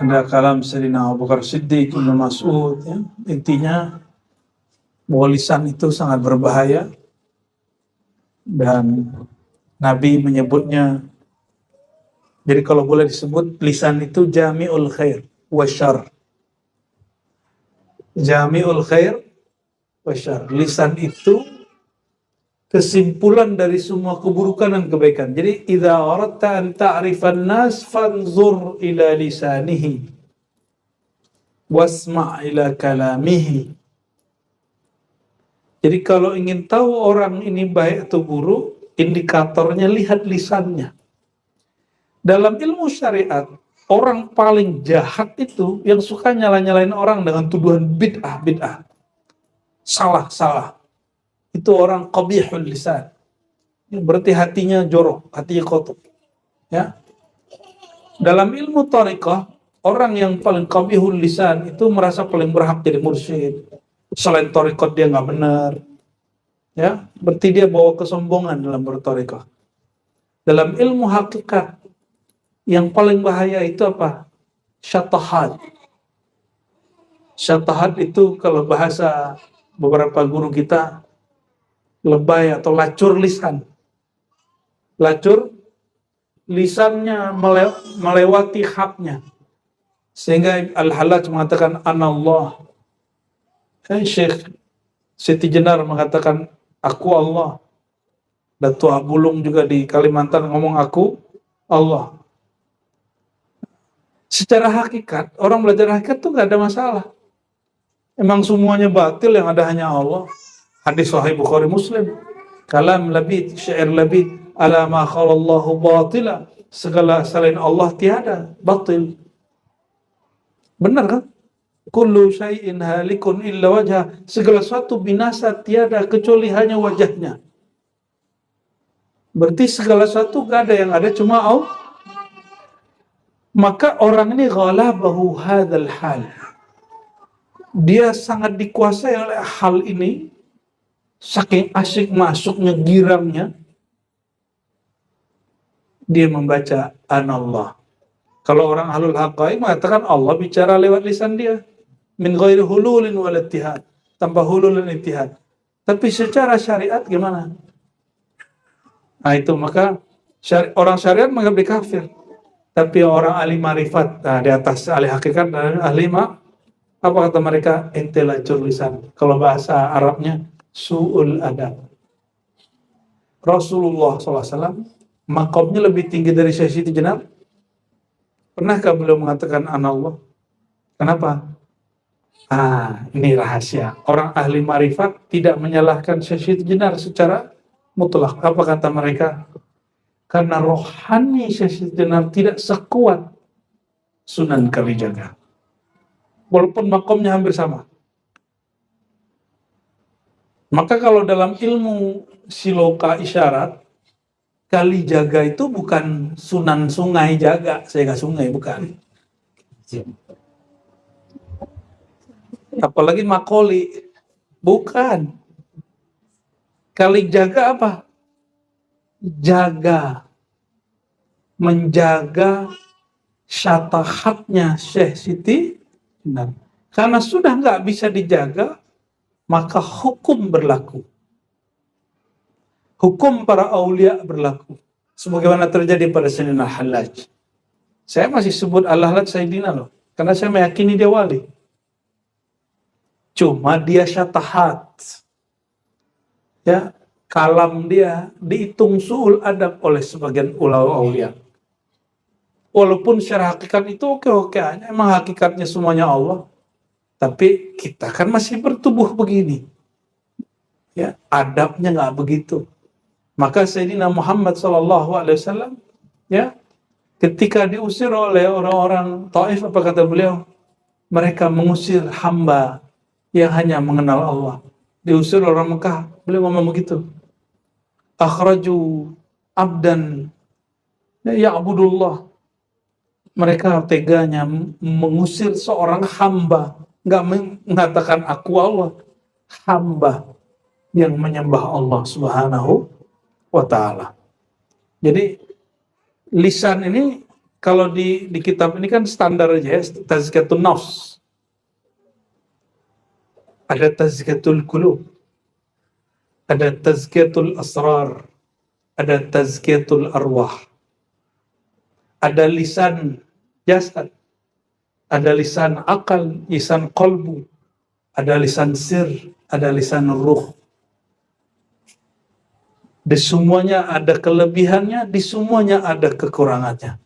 kalam Sayyidina Abu Bakar Siddiq, Ibnu Mas'ud, ya. Intinya bahwa lisan itu sangat berbahaya dan Nabi menyebutnya, jadi kalau boleh disebut lisan itu jami'ul khair wa syarr. Jami'ul khair wa syarr. Lisan itu kesimpulan dari semua keburukan dan kebaikan. Jadi idza aradta an ta'rifan nas fanzur ila lisanihi wasma' ila kalamihi. Jadi kalau ingin tahu orang ini baik atau buruk, indikatornya lihat lisannya. Dalam ilmu syariat, orang paling jahat itu yang suka nyala-nyalain orang dengan tuduhan bid'ah. Salah. Itu orang qabihul lisan. Berarti hatinya jorok, hatinya kotor. Ya. Dalam ilmu thariqah, Orang yang paling qabihul lisan itu merasa paling berhak jadi mursyid. Selain torikot dia nggak benar, ya, berarti dia bawa kesombongan dalam bertorikot. Dalam ilmu hakikat, yang paling bahaya itu apa? Syatahat. Syatahat itu kalau bahasa beberapa guru kita, lebay atau lacur lisan. Lacur lisannya melewati haknya. Sehingga Al-Hallaj mengatakan anallah. Syekh Siti Jenar mengatakan aku Allah. Datuk Abulung juga di Kalimantan ngomong aku Allah. Secara hakikat, orang belajar hakikat tuh gak ada masalah. Emang semuanya batil, yang ada hanya Allah. Hadis Sahih Bukhari Muslim. Kalam labid, syair labid, ala ma khalallahu batila. Segala selain Allah tiada, batil. Benar kan? Kullu syai'in halikun illa wajah. Segala sesuatu binasa tiada kecuali hanya wajahnya. Berarti segala sesuatu gak ada, yang ada cuma Allah. Maka orang ini ghalabahu hadzal hal. Dia sangat dikuasai oleh hal ini. Saking asyik masuknya, girangnya, dia membaca anallah. Kalau orang ahlul haqaiq mengatakan Allah bicara lewat lisan dia. Min ghairi hululin wal ittihad. Tanpa hulul dan ittihad. Tapi secara syariat gimana? Nah itu, maka orang syariat menganggap dia kafir. Tapi orang ahli marifat, nah, di atas ahli hakikat dan ahli apa kata mereka? Ente lacur lisan. Kalau bahasa Arabnya su'ul adab. Rasulullah SAW maqamnya lebih tinggi dari Syekh Siti Jenar. Pernahkah beliau mengatakan anallah? Kenapa? Ini rahasia. Orang ahli marifat tidak menyalahkan Syekh Siti Jenar secara mutlak. Apa kata mereka? Karena rohani Syekh Siti Jenar tidak sekuat Sunan Kalijaga. Walaupun makomnya hampir sama. Maka kalau dalam ilmu siloka isyarat, Kalijaga itu bukan Sunan Sungai Jaga, saya sungai, bukan. Apalagi Makoli, bukan. Kalijaga apa? Jaga, menjaga syatahatnya Syekh Siti Jenar. Karena sudah nggak bisa dijaga, maka hukum berlaku. Hukum para aulia berlaku. Sebagaimana terjadi pada Sayyidina Al-Hallaj. Saya masih sebut Al-Hallaj Sayyidina loh. Karena saya meyakini dia wali. Cuma dia syatahat. Ya, kalam dia dihitung su'ul adab oleh sebagian ulama aulia. Walaupun secara hakikat itu oke-oke aja. Emang hakikatnya semuanya Allah. Tapi kita kan masih bertubuh begini. Ya, adabnya nggak begitu. Maka Sayyidina Muhammad SAW, ya, ketika diusir oleh orang-orang Taif, apa kata beliau? Mereka mengusir hamba yang hanya mengenal Allah. Diusir orang Mekah, beliau ngomong begitu. Akhraju abdan ya'budullah. Mereka teganya mengusir seorang hamba, nggak mengatakan aku Allah, hamba yang menyembah Allah Subhanahu wa ta'ala. Jadi lisan ini kalau di kitab ini kan standar aja ya, tazkiyatun nafs. Ada tazkiyatul qulub, ada tazkiyatul asrar, ada tazkiyatul arwah. Ada lisan jasad, ada lisan akal, lisan qalbu, ada lisan sir, ada lisan ruh. Di semuanya ada kelebihannya, di semuanya ada kekurangannya.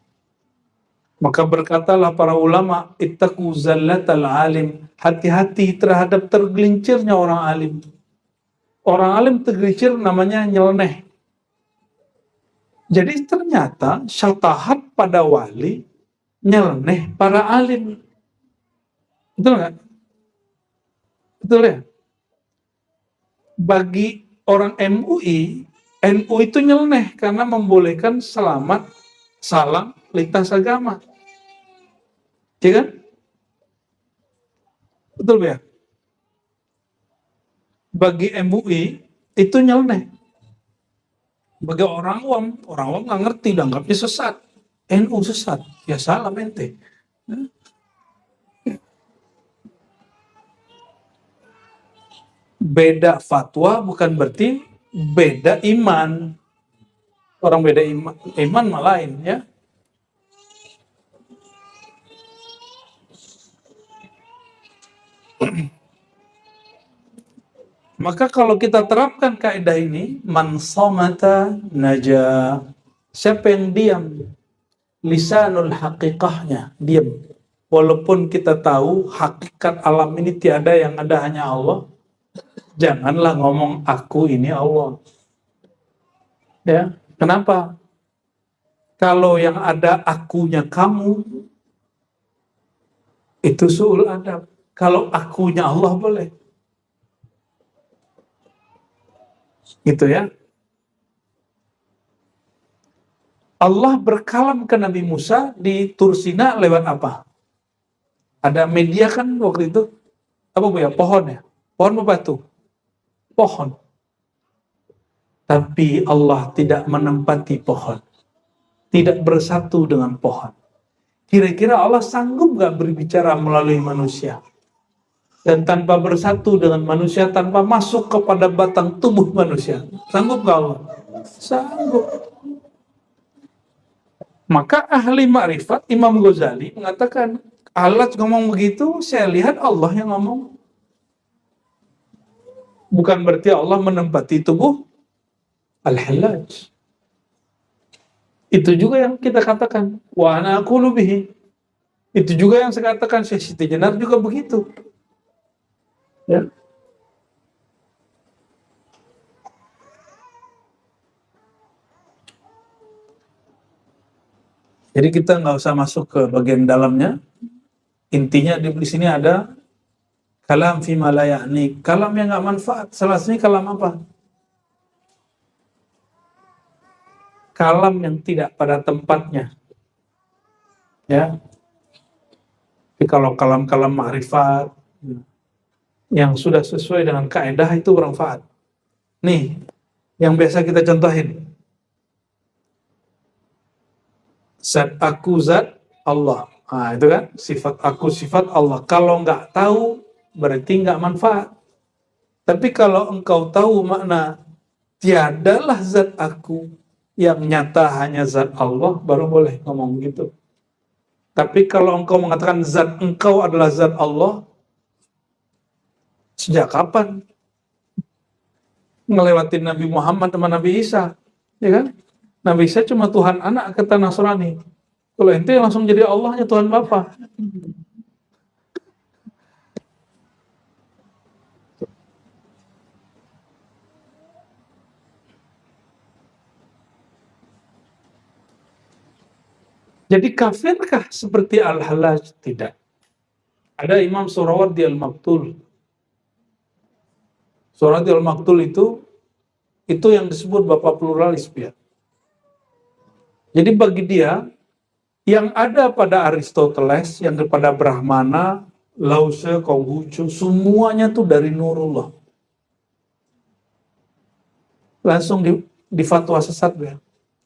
Maka berkatalah para ulama, ittaqu zallatal alim, hati-hati terhadap tergelincirnya orang alim. Orang alim tergelincir namanya nyeleneh. Jadi ternyata syatahat pada wali, nyeleneh para alim. Betul nggak? Betul ya? Bagi orang MUI, NU itu nyeleneh karena membolehkan selamat, salam, lintas agama. Ya kan? Betul ya? Bagi MUI itu nyeleneh. Bagi orang awam nggak ngerti, dianggapnya sesat. NU sesat, ya salah ente. Beda fatwa bukan berarti beda iman. Orang beda iman malah lain ya. Maka kalau kita terapkan kaidah ini, man somata naja. Siapa yang diam, lisanul haqiqahnya, diam. Walaupun kita tahu hakikat alam ini tiada, yang ada hanya Allah, janganlah ngomong aku ini Allah. Ya, kenapa? Kalau yang ada akunya kamu, itu su'ul adab. Kalau akunya Allah boleh. Gitu ya. Allah berkalam ke Nabi Musa di Tursina lewat apa? Ada media kan waktu itu, apa bu ya? Pohon ya? Pohon apa batu? Pohon. Tapi Allah tidak menempati pohon. Tidak bersatu dengan pohon. Kira-kira Allah sanggup gak berbicara melalui manusia? Dan tanpa bersatu dengan manusia, tanpa masuk kepada batang tubuh manusia. Sanggup gak Allah? Sanggup. Maka ahli ma'rifat Imam Ghazali mengatakan, Allah ngomong begitu, saya lihat Allah yang ngomong. Bukan berarti Allah menempati tubuh Al-Hallaj. Itu juga yang kita katakan, wa ana aqulu bihi. Itu juga yang saya katakan, Syekh Siti Jenar juga begitu. Ya. Jadi kita nggak usah masuk ke bagian dalamnya. Intinya di sini ada kalam fi ma la ya'ni, kalam yang nggak manfaat. Salah satunya kalam apa? Kalam yang tidak pada tempatnya. Ya. Tapi kalau kalam-kalam ma'rifat yang sudah sesuai dengan kaidah itu bermanfaat. Nih, yang biasa kita contohin. Zat aku zat Allah. Nah, itu kan sifat aku sifat Allah. Kalau nggak tahu berarti nggak manfaat. Tapi kalau engkau tahu makna tiadalah zat aku, yang nyata hanya zat Allah, baru boleh ngomong gitu. Tapi kalau engkau mengatakan zat engkau adalah zat Allah, sejak kapan ngelewatin Nabi Muhammad sama Nabi Isa, ya kan? Nabi Isa cuma Tuhan anak kata Nasrani. Kalau ente langsung jadi Allahnya Tuhan Bapa. Jadi kafirkah seperti Al-Hallaj? Tidak. Ada Imam Surawardi Al-Maktul. Surawardi Al-Maktul itu yang disebut Bapak Pluralis ya. Jadi bagi dia, yang ada pada Aristoteles, yang kepada Brahmana, Lause, Konghucu, semuanya tuh dari Nurullah. Langsung di fatwa sesat ya.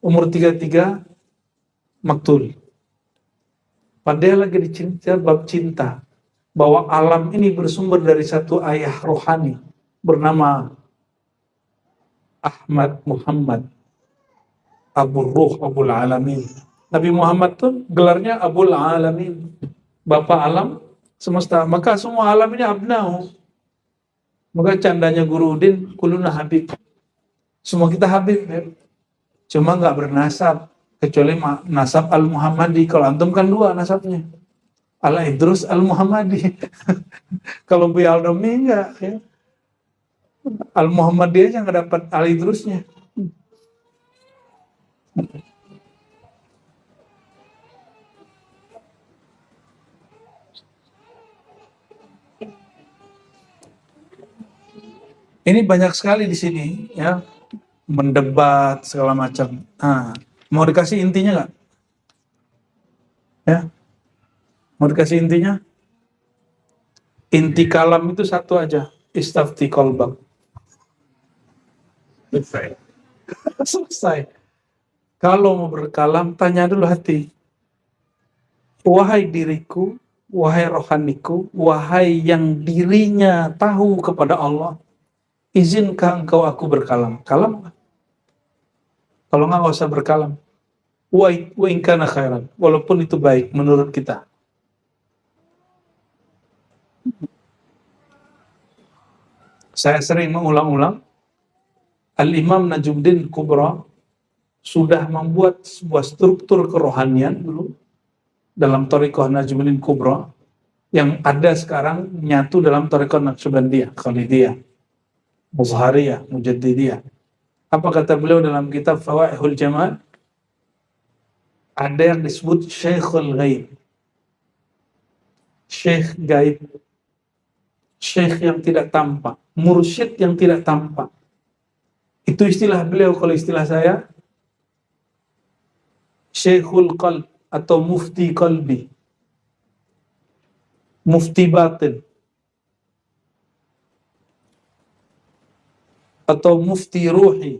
Umur 33, Maktul. Padahal lagi dicinta bab cinta, bahwa alam ini bersumber dari satu ayah rohani bernama Ahmad Muhammad Abu Ruh Abul Alamin. Nabi Muhammad tuh gelarnya Abul Alamin, Bapak alam semesta. Maka semua alam ini abnau. Maka candanya Guru Udin, kuluna Habib. Semua kita Habib ya. Cuma nggak bernasab, kecuali nasab Al-Muhammadi. Kalau antum kan dua nasabnya, Al-Idrus Al-Muhammadi. Kalau Bu Aldomi enggak ya. Al-Muhammadi aja nggak dapat Al-Idrusnya. Ini banyak sekali di sini ya, mendebat segala macam. Nah, mau dikasih intinya nggak? Ya, Mau dikasih intinya? Inti kalam itu satu aja, istafti qalbak. Selesai. Kalau mau berkalam, tanya dulu hati. Wahai diriku, wahai rohaniku, wahai yang dirinya tahu kepada Allah, izinkah engkau aku berkalam? Kalam. Kalau nggak usah berkalam. Wa in kana khairan. Walaupun itu baik menurut kita. Saya sering mengulang-ulang, Al-Imam Najmuddin Kubra sudah membuat sebuah struktur kerohanian dulu dalam Thariqah Najmuddin Kubra yang ada sekarang nyatu dalam Thariqah Naqsyabandiyah, Khalidiyah, Muzhariyah, Mujaddidiyah. Apa kata beliau dalam kitab Fawaihul Jamal? Ada yang disebut Syekhul Ghaib. Syekh gaib. Syekh yang tidak tampak. Mursyid yang tidak tampak. Itu istilah beliau. Kalau istilah saya, Syekhul Qalb atau Mufti Qalbi. Mufti Batin. Atau Mufti Ruhi.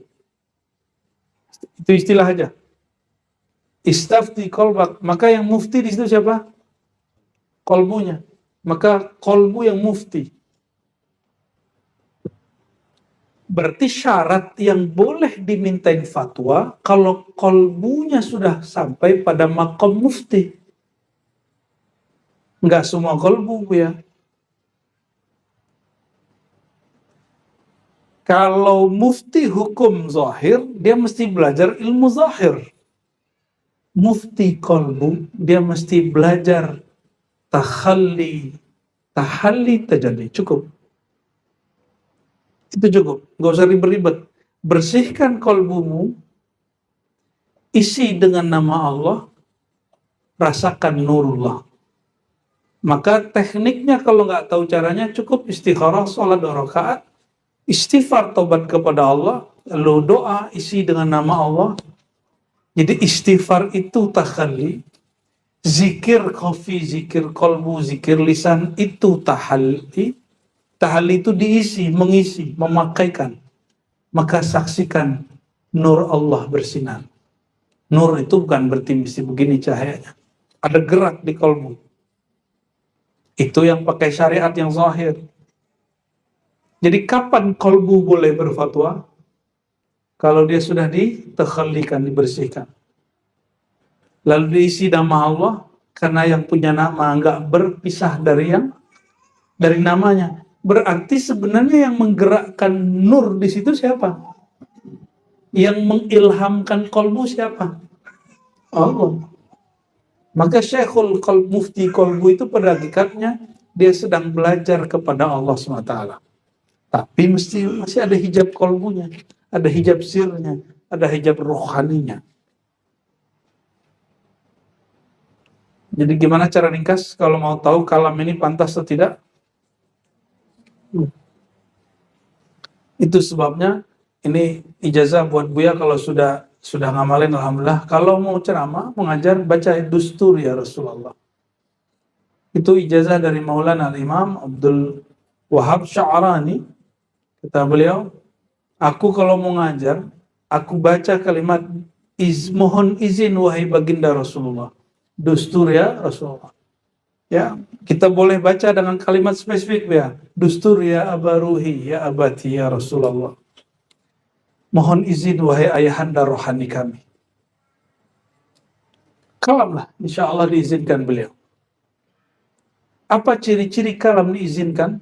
Itu istilah aja. Istafti qalbak. Maka yang mufti di situ siapa? Kolbunya. Maka kolbu yang mufti. Berarti syarat yang boleh dimintain fatwa kalau kolbunya sudah sampai pada maqam mufti. Enggak semua kolbu ya. Kalau mufti hukum zahir, dia mesti belajar ilmu zahir. Mufti kolbu, dia mesti belajar tahalli tajalli. Cukup. Itu cukup, nggak usah ribet-ribet. Bersihkan kolbumu, isi dengan nama Allah, rasakan nurullah. Maka tekniknya kalau nggak tahu caranya, cukup istikharah, sholat 2 rakaat, istighfar, tobat kepada Allah, lalu doa, isi dengan nama Allah. Jadi istighfar itu takhalli, zikir khafi, zikir kolbu, zikir lisan itu tahalli. Tahalli itu diisi, mengisi, memakaikan. Maka saksikan nur Allah bersinar. Nur itu bukan berarti mesti begini cahayanya. Ada gerak di kolbu. Itu yang pakai syariat yang zahir. Jadi kapan kolbu boleh berfatwa? Kalau dia sudah ditakhallikan, dibersihkan. Lalu diisi nama Allah, karena yang punya nama enggak berpisah dari namanya. Berarti sebenarnya yang menggerakkan nur di situ siapa? Yang mengilhamkan kolbu siapa? Allah. Maka Syekhul Qalb, Mufti Kolbu itu pada hakikatnya dia sedang belajar kepada Allah SWT. Tapi masih ada hijab kolbunya, ada hijab sirnya, ada hijab rohaninya. Jadi gimana cara ringkas kalau mau tahu kalam ini pantas atau tidak? Itu sebabnya ini ijazah buat Buya kalau sudah ngamalin, alhamdulillah. Kalau mau ceramah, mengajar, baca Dustur ya Rasulullah. Itu ijazah dari Maulana Al-Imam Abdul Wahab Sya'rani. Kata beliau, aku kalau mau ngajar, aku baca kalimat mohon izin wahai baginda Rasulullah. Dustur ya Rasulullah. Ya, kita boleh baca dengan kalimat spesifik ya. Dustur ya abaruhi ya abati ya Rasulullah. Mohon izin wahai ayahanda rohani kami. Kalamlah, insya Allah diizinkan beliau. Apa ciri-ciri kalam diizinkan?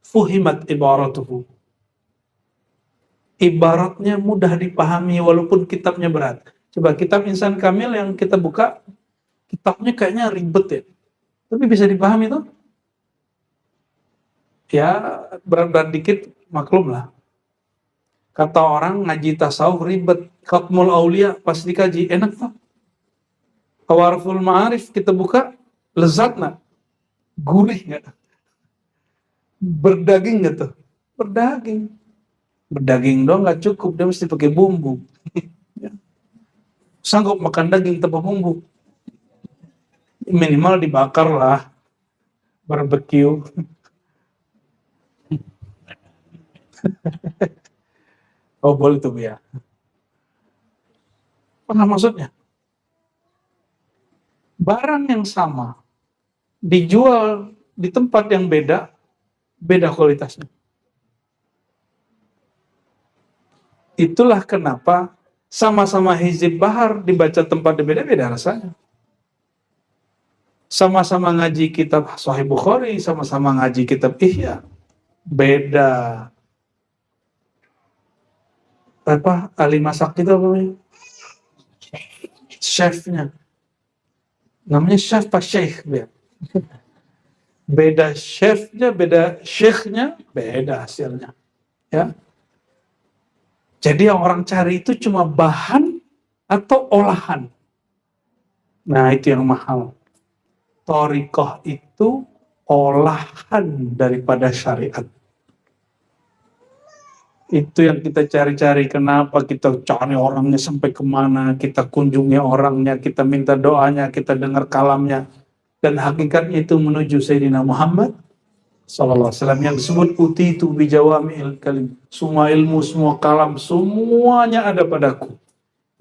Fuhimat ibaratuhu. Ibaratnya mudah dipahami walaupun kitabnya berat. Coba kitab Insan Kamil yang kita buka, kitabnya kayaknya ribet ya. Tapi bisa dipahami tuh. Ya, berat-berat dikit, maklum lah. Kata orang ngaji tasawuf ribet. Khatmul Aulia pas dikaji, enak tuh. Hawarful Ma'arif kita buka, lezat nggak? Gurih nggak? Berdaging nggak tuh? Berdaging. Berdaging doang nggak cukup, dia mesti pakai bumbu. Sanggup makan daging tanpa bumbu? Minimal dibakar lah, barbecue. Oh boleh tuh ya. Paham maksudnya? Barang yang sama dijual di tempat yang beda, beda kualitasnya. Itulah kenapa sama-sama Hizib Bahar dibaca tempat berbeda, beda rasanya. Sama-sama ngaji kitab Sahih Bukhari, sama-sama ngaji kitab Ihya, beda. Apa ahli masak itu apa namanya? Chefnya. Namanya chef Pak Syekh. Beda chefnya, beda syekhnya, beda hasilnya. Ya. Jadi yang orang cari itu cuma bahan atau olahan. Nah, itu yang mahal. Thariqah itu olahan daripada syariat. Itu yang kita cari-cari. Kenapa kita cari orangnya sampai kemana, kita kunjungi orangnya, kita minta doanya, kita dengar kalamnya. Dan hakikatnya itu menuju Sayyidina Muhammad sallallahu alaihi wasallam yang disebut utitu bijawami'il kalim. Semua ilmu, semua kalam, semuanya ada padaku.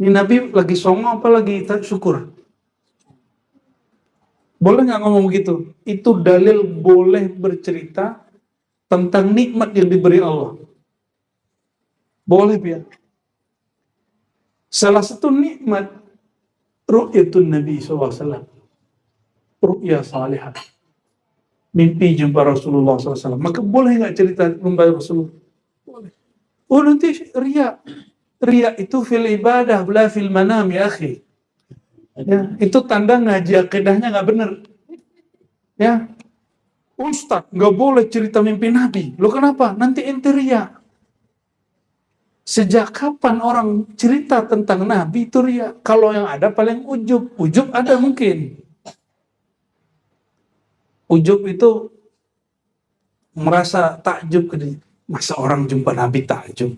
Ini Nabi lagi songong apa lagi syukur? Boleh nggak ngomong begitu? Itu dalil boleh bercerita tentang nikmat yang diberi Allah. Boleh ya. Salah satu nikmat ru'yatun Nabi SAW. Ru'ya salihah. Mimpi jumpa Rasulullah SAW. Maka boleh nggak cerita jumpa Rasulullah? Boleh. Oh nanti riya. Riya itu fil ibadah, la fil manam ya akhi. Ya, itu tanda ngaji akidahnya nggak benar. Ya, Ustaz nggak boleh cerita mimpi Nabi. Lo kenapa? Nanti ente riya. Sejak kapan orang cerita tentang Nabi itu riya? Kalau yang ada paling ujub. Ujub ada mungkin. Ujub itu merasa takjub. Masa orang jumpa Nabi takjub?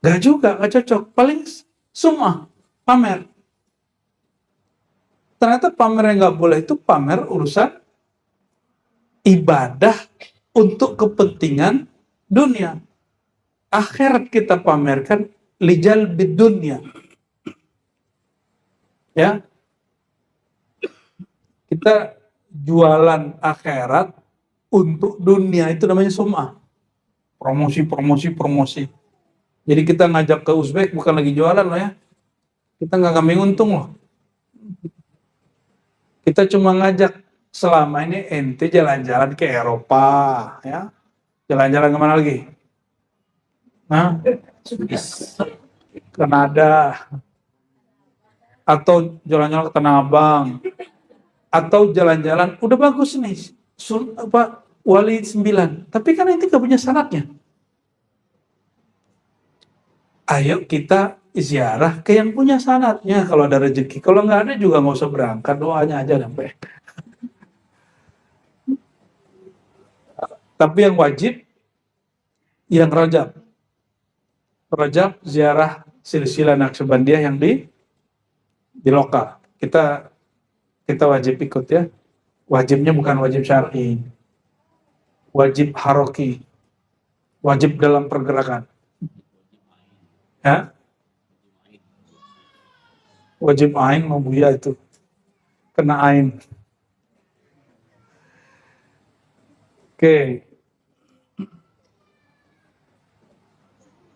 Gak juga, gak cocok. Paling sum'ah, pamer. Ternyata pamer yang gak boleh itu pamer urusan ibadah untuk kepentingan dunia. Akhirat kita pamerkan lijal bidunya. Ya. Kita jualan akhirat untuk dunia, itu namanya sum'ah. Promosi. Jadi kita ngajak ke Uzbek bukan lagi jualan loh ya. Kita nggak kambing untung loh. Kita cuma ngajak selama ini ente jalan-jalan ke Eropa, ya. Jalan-jalan kemana lagi? Nah, Kanada. Atau jalan-jalan ke Tanah Abang. Atau jalan-jalan, udah bagus nih. Wali 9. Tapi kan ente nggak punya syaratnya. Ayo kita ziarah ke yang punya sanadnya kalau ada rezeki. Kalau nggak ada juga nggak usah berangkat, doanya aja sampai. Tapi yang wajib, yang Rajab ziarah silsilah Naqsyabandiyah yang di lokal. Kita wajib ikut ya. Wajibnya bukan wajib syar'i, wajib haroki, wajib dalam pergerakan. Ya, wajib ain mau buya itu kena ain. Oke.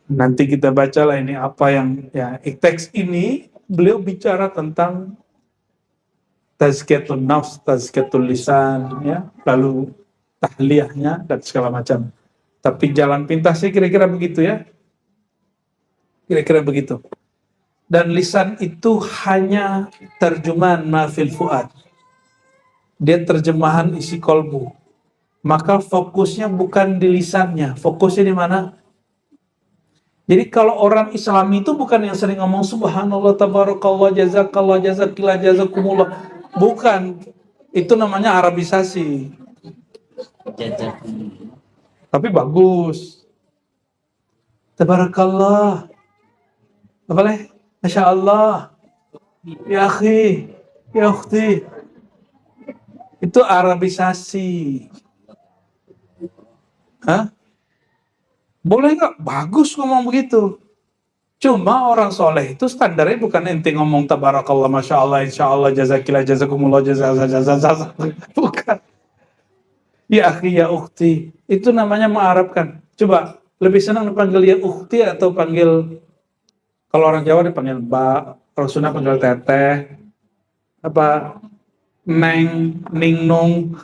Nanti kita bacalah ini apa yang ya teks ini beliau bicara tentang tazkiyatun nafs, tazkiyatul lisan ya, lalu tahliyahnya dan segala macam. Tapi jalan pintasnya kira-kira begitu ya. Kira-kira begitu. Dan lisan itu hanya terjemahan mafil fuad. Dia terjemahan isi kolbu. Maka fokusnya bukan di lisannya. Fokusnya di mana? Jadi kalau orang Islam itu bukan yang sering ngomong subhanallah, tabarakallah, jazakallah, jazakillah, jazakumullah. Bukan. Itu namanya Arabisasi. Tapi bagus. Tabarakallah. Apa leh? Masya Allah. Ya akhi, ya ukhti. Itu Arabisasi. Hah? Boleh nggak? Bagus ngomong begitu. Cuma orang soleh itu standarnya bukan ente ngomong tabarakallah, masya Allah, insya Allah, jazakillah, jazakumullah, jazak. Bukan. Ya akhi, ya ukhti. Itu namanya mengharapkan. Coba, lebih senang dipanggil ya ukhti atau panggil, kalau orang Jawa dipanggil mbak, kalau Sunda panggil teteh, apa, neng, ningnung,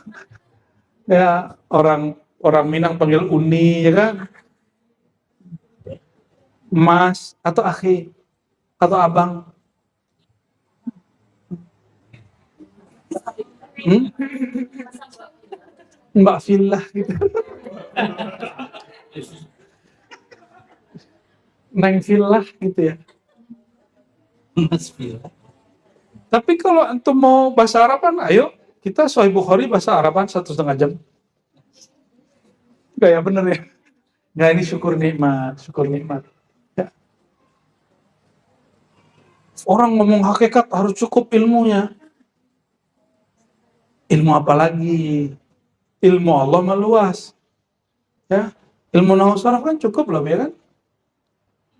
ya orang orang Minang panggil uni, ya kan? Mas, atau akhi, atau abang. Hmm? Mbak Filah gitu. Neng Filah gitu ya. Mas Fil. Tapi kalau antum mau bahasa Araban, ayo kita Sahih Bukhari bahasa Araban 1,5 jam. Gak ya bener ya? Nggak, ini syukur nikmat, syukur nikmat. Ya. Orang ngomong hakikat harus cukup ilmunya. Ilmu apa lagi? Ilmu Allah meluas. Ya, ilmu nahwu saraf kan cukup lah ya kan?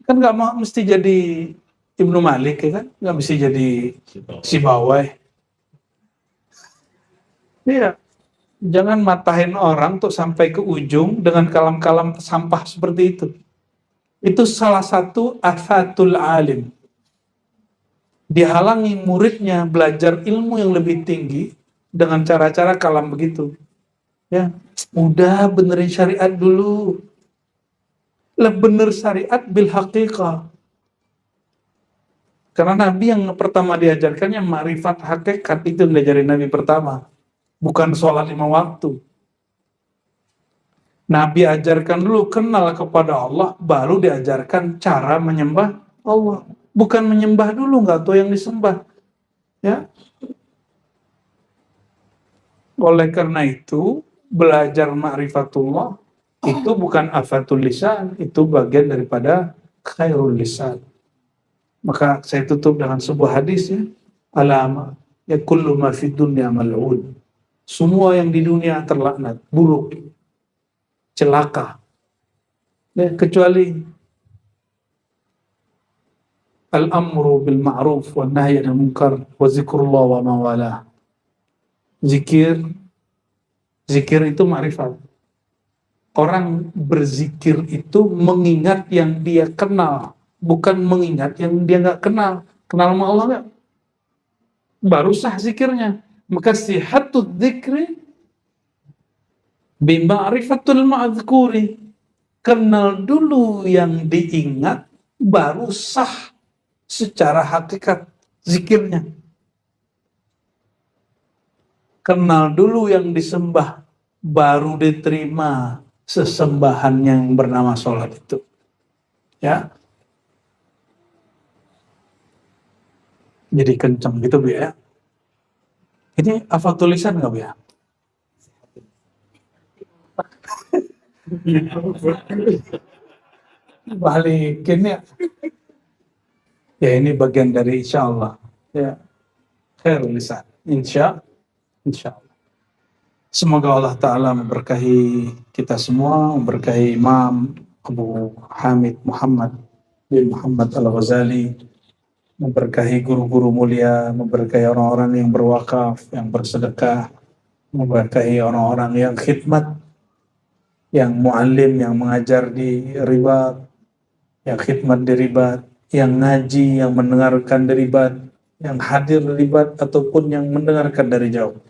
Kan nggak mesti jadi Ibnu Malik ya kan? Nggak mesti jadi Sibawai. Iya. Jangan matahin orang tuh sampai ke ujung dengan kalam-kalam sampah seperti itu. Itu salah satu afatul alim. Dihalangi muridnya belajar ilmu yang lebih tinggi dengan cara-cara kalam begitu. Ya, udah benerin syariat dulu. Lah bener syariat bil haqiqah. Karena Nabi yang pertama diajarkannya ma'rifat hakikat, itu yang diajarin Nabi pertama. Bukan sholat 5 waktu. Nabi ajarkan dulu kenal kepada Allah, baru diajarkan cara menyembah Allah. Bukan menyembah dulu, nggak tahu yang disembah. Ya. Oleh karena itu, belajar ma'rifatullah itu bukan afatul lisan, itu bagian daripada khairul lisan. Maka saya tutup dengan sebuah hadis ya. Alama ya kullu ma fid dunya mal'un. Semua yang di dunia terlaknat, buruk, celaka. Ya, kecuali al-amru bil ma'ruf wa nahyi 'anil munkar wa zikrullah wa ma wala. Zikir itu ma'rifat. Orang berzikir itu mengingat yang dia kenal, bukan mengingat yang dia nggak kenal. Kenal sama Allah nggak? Baru sah zikirnya. Maka sihatul dzikri bima'rifatul ma'dzkuri. Kenal dulu yang diingat, baru sah secara hakikat zikirnya. Kenal dulu yang disembah, baru diterima sesembahan yang bernama sholat itu. Ya. Jadi kenceng gitu Bu ya. Ini hafal tulisan nggak Bu ya? Balikin ya. Ya ini bagian dari insya Allah. Ya. Khairul lisan. Insya Allah. Semoga Allah Ta'ala memberkahi kita semua, memberkahi Imam Abu Hamid Muhammad bin Muhammad Al-Ghazali, memberkahi guru-guru mulia, memberkahi orang-orang yang berwakaf, yang bersedekah, memberkahi orang-orang yang khidmat, yang muallim, yang mengajar di ribat, yang khidmat di ribat, yang ngaji, yang mendengarkan di ribat, yang hadir di ribat, ataupun yang mendengarkan dari jauh.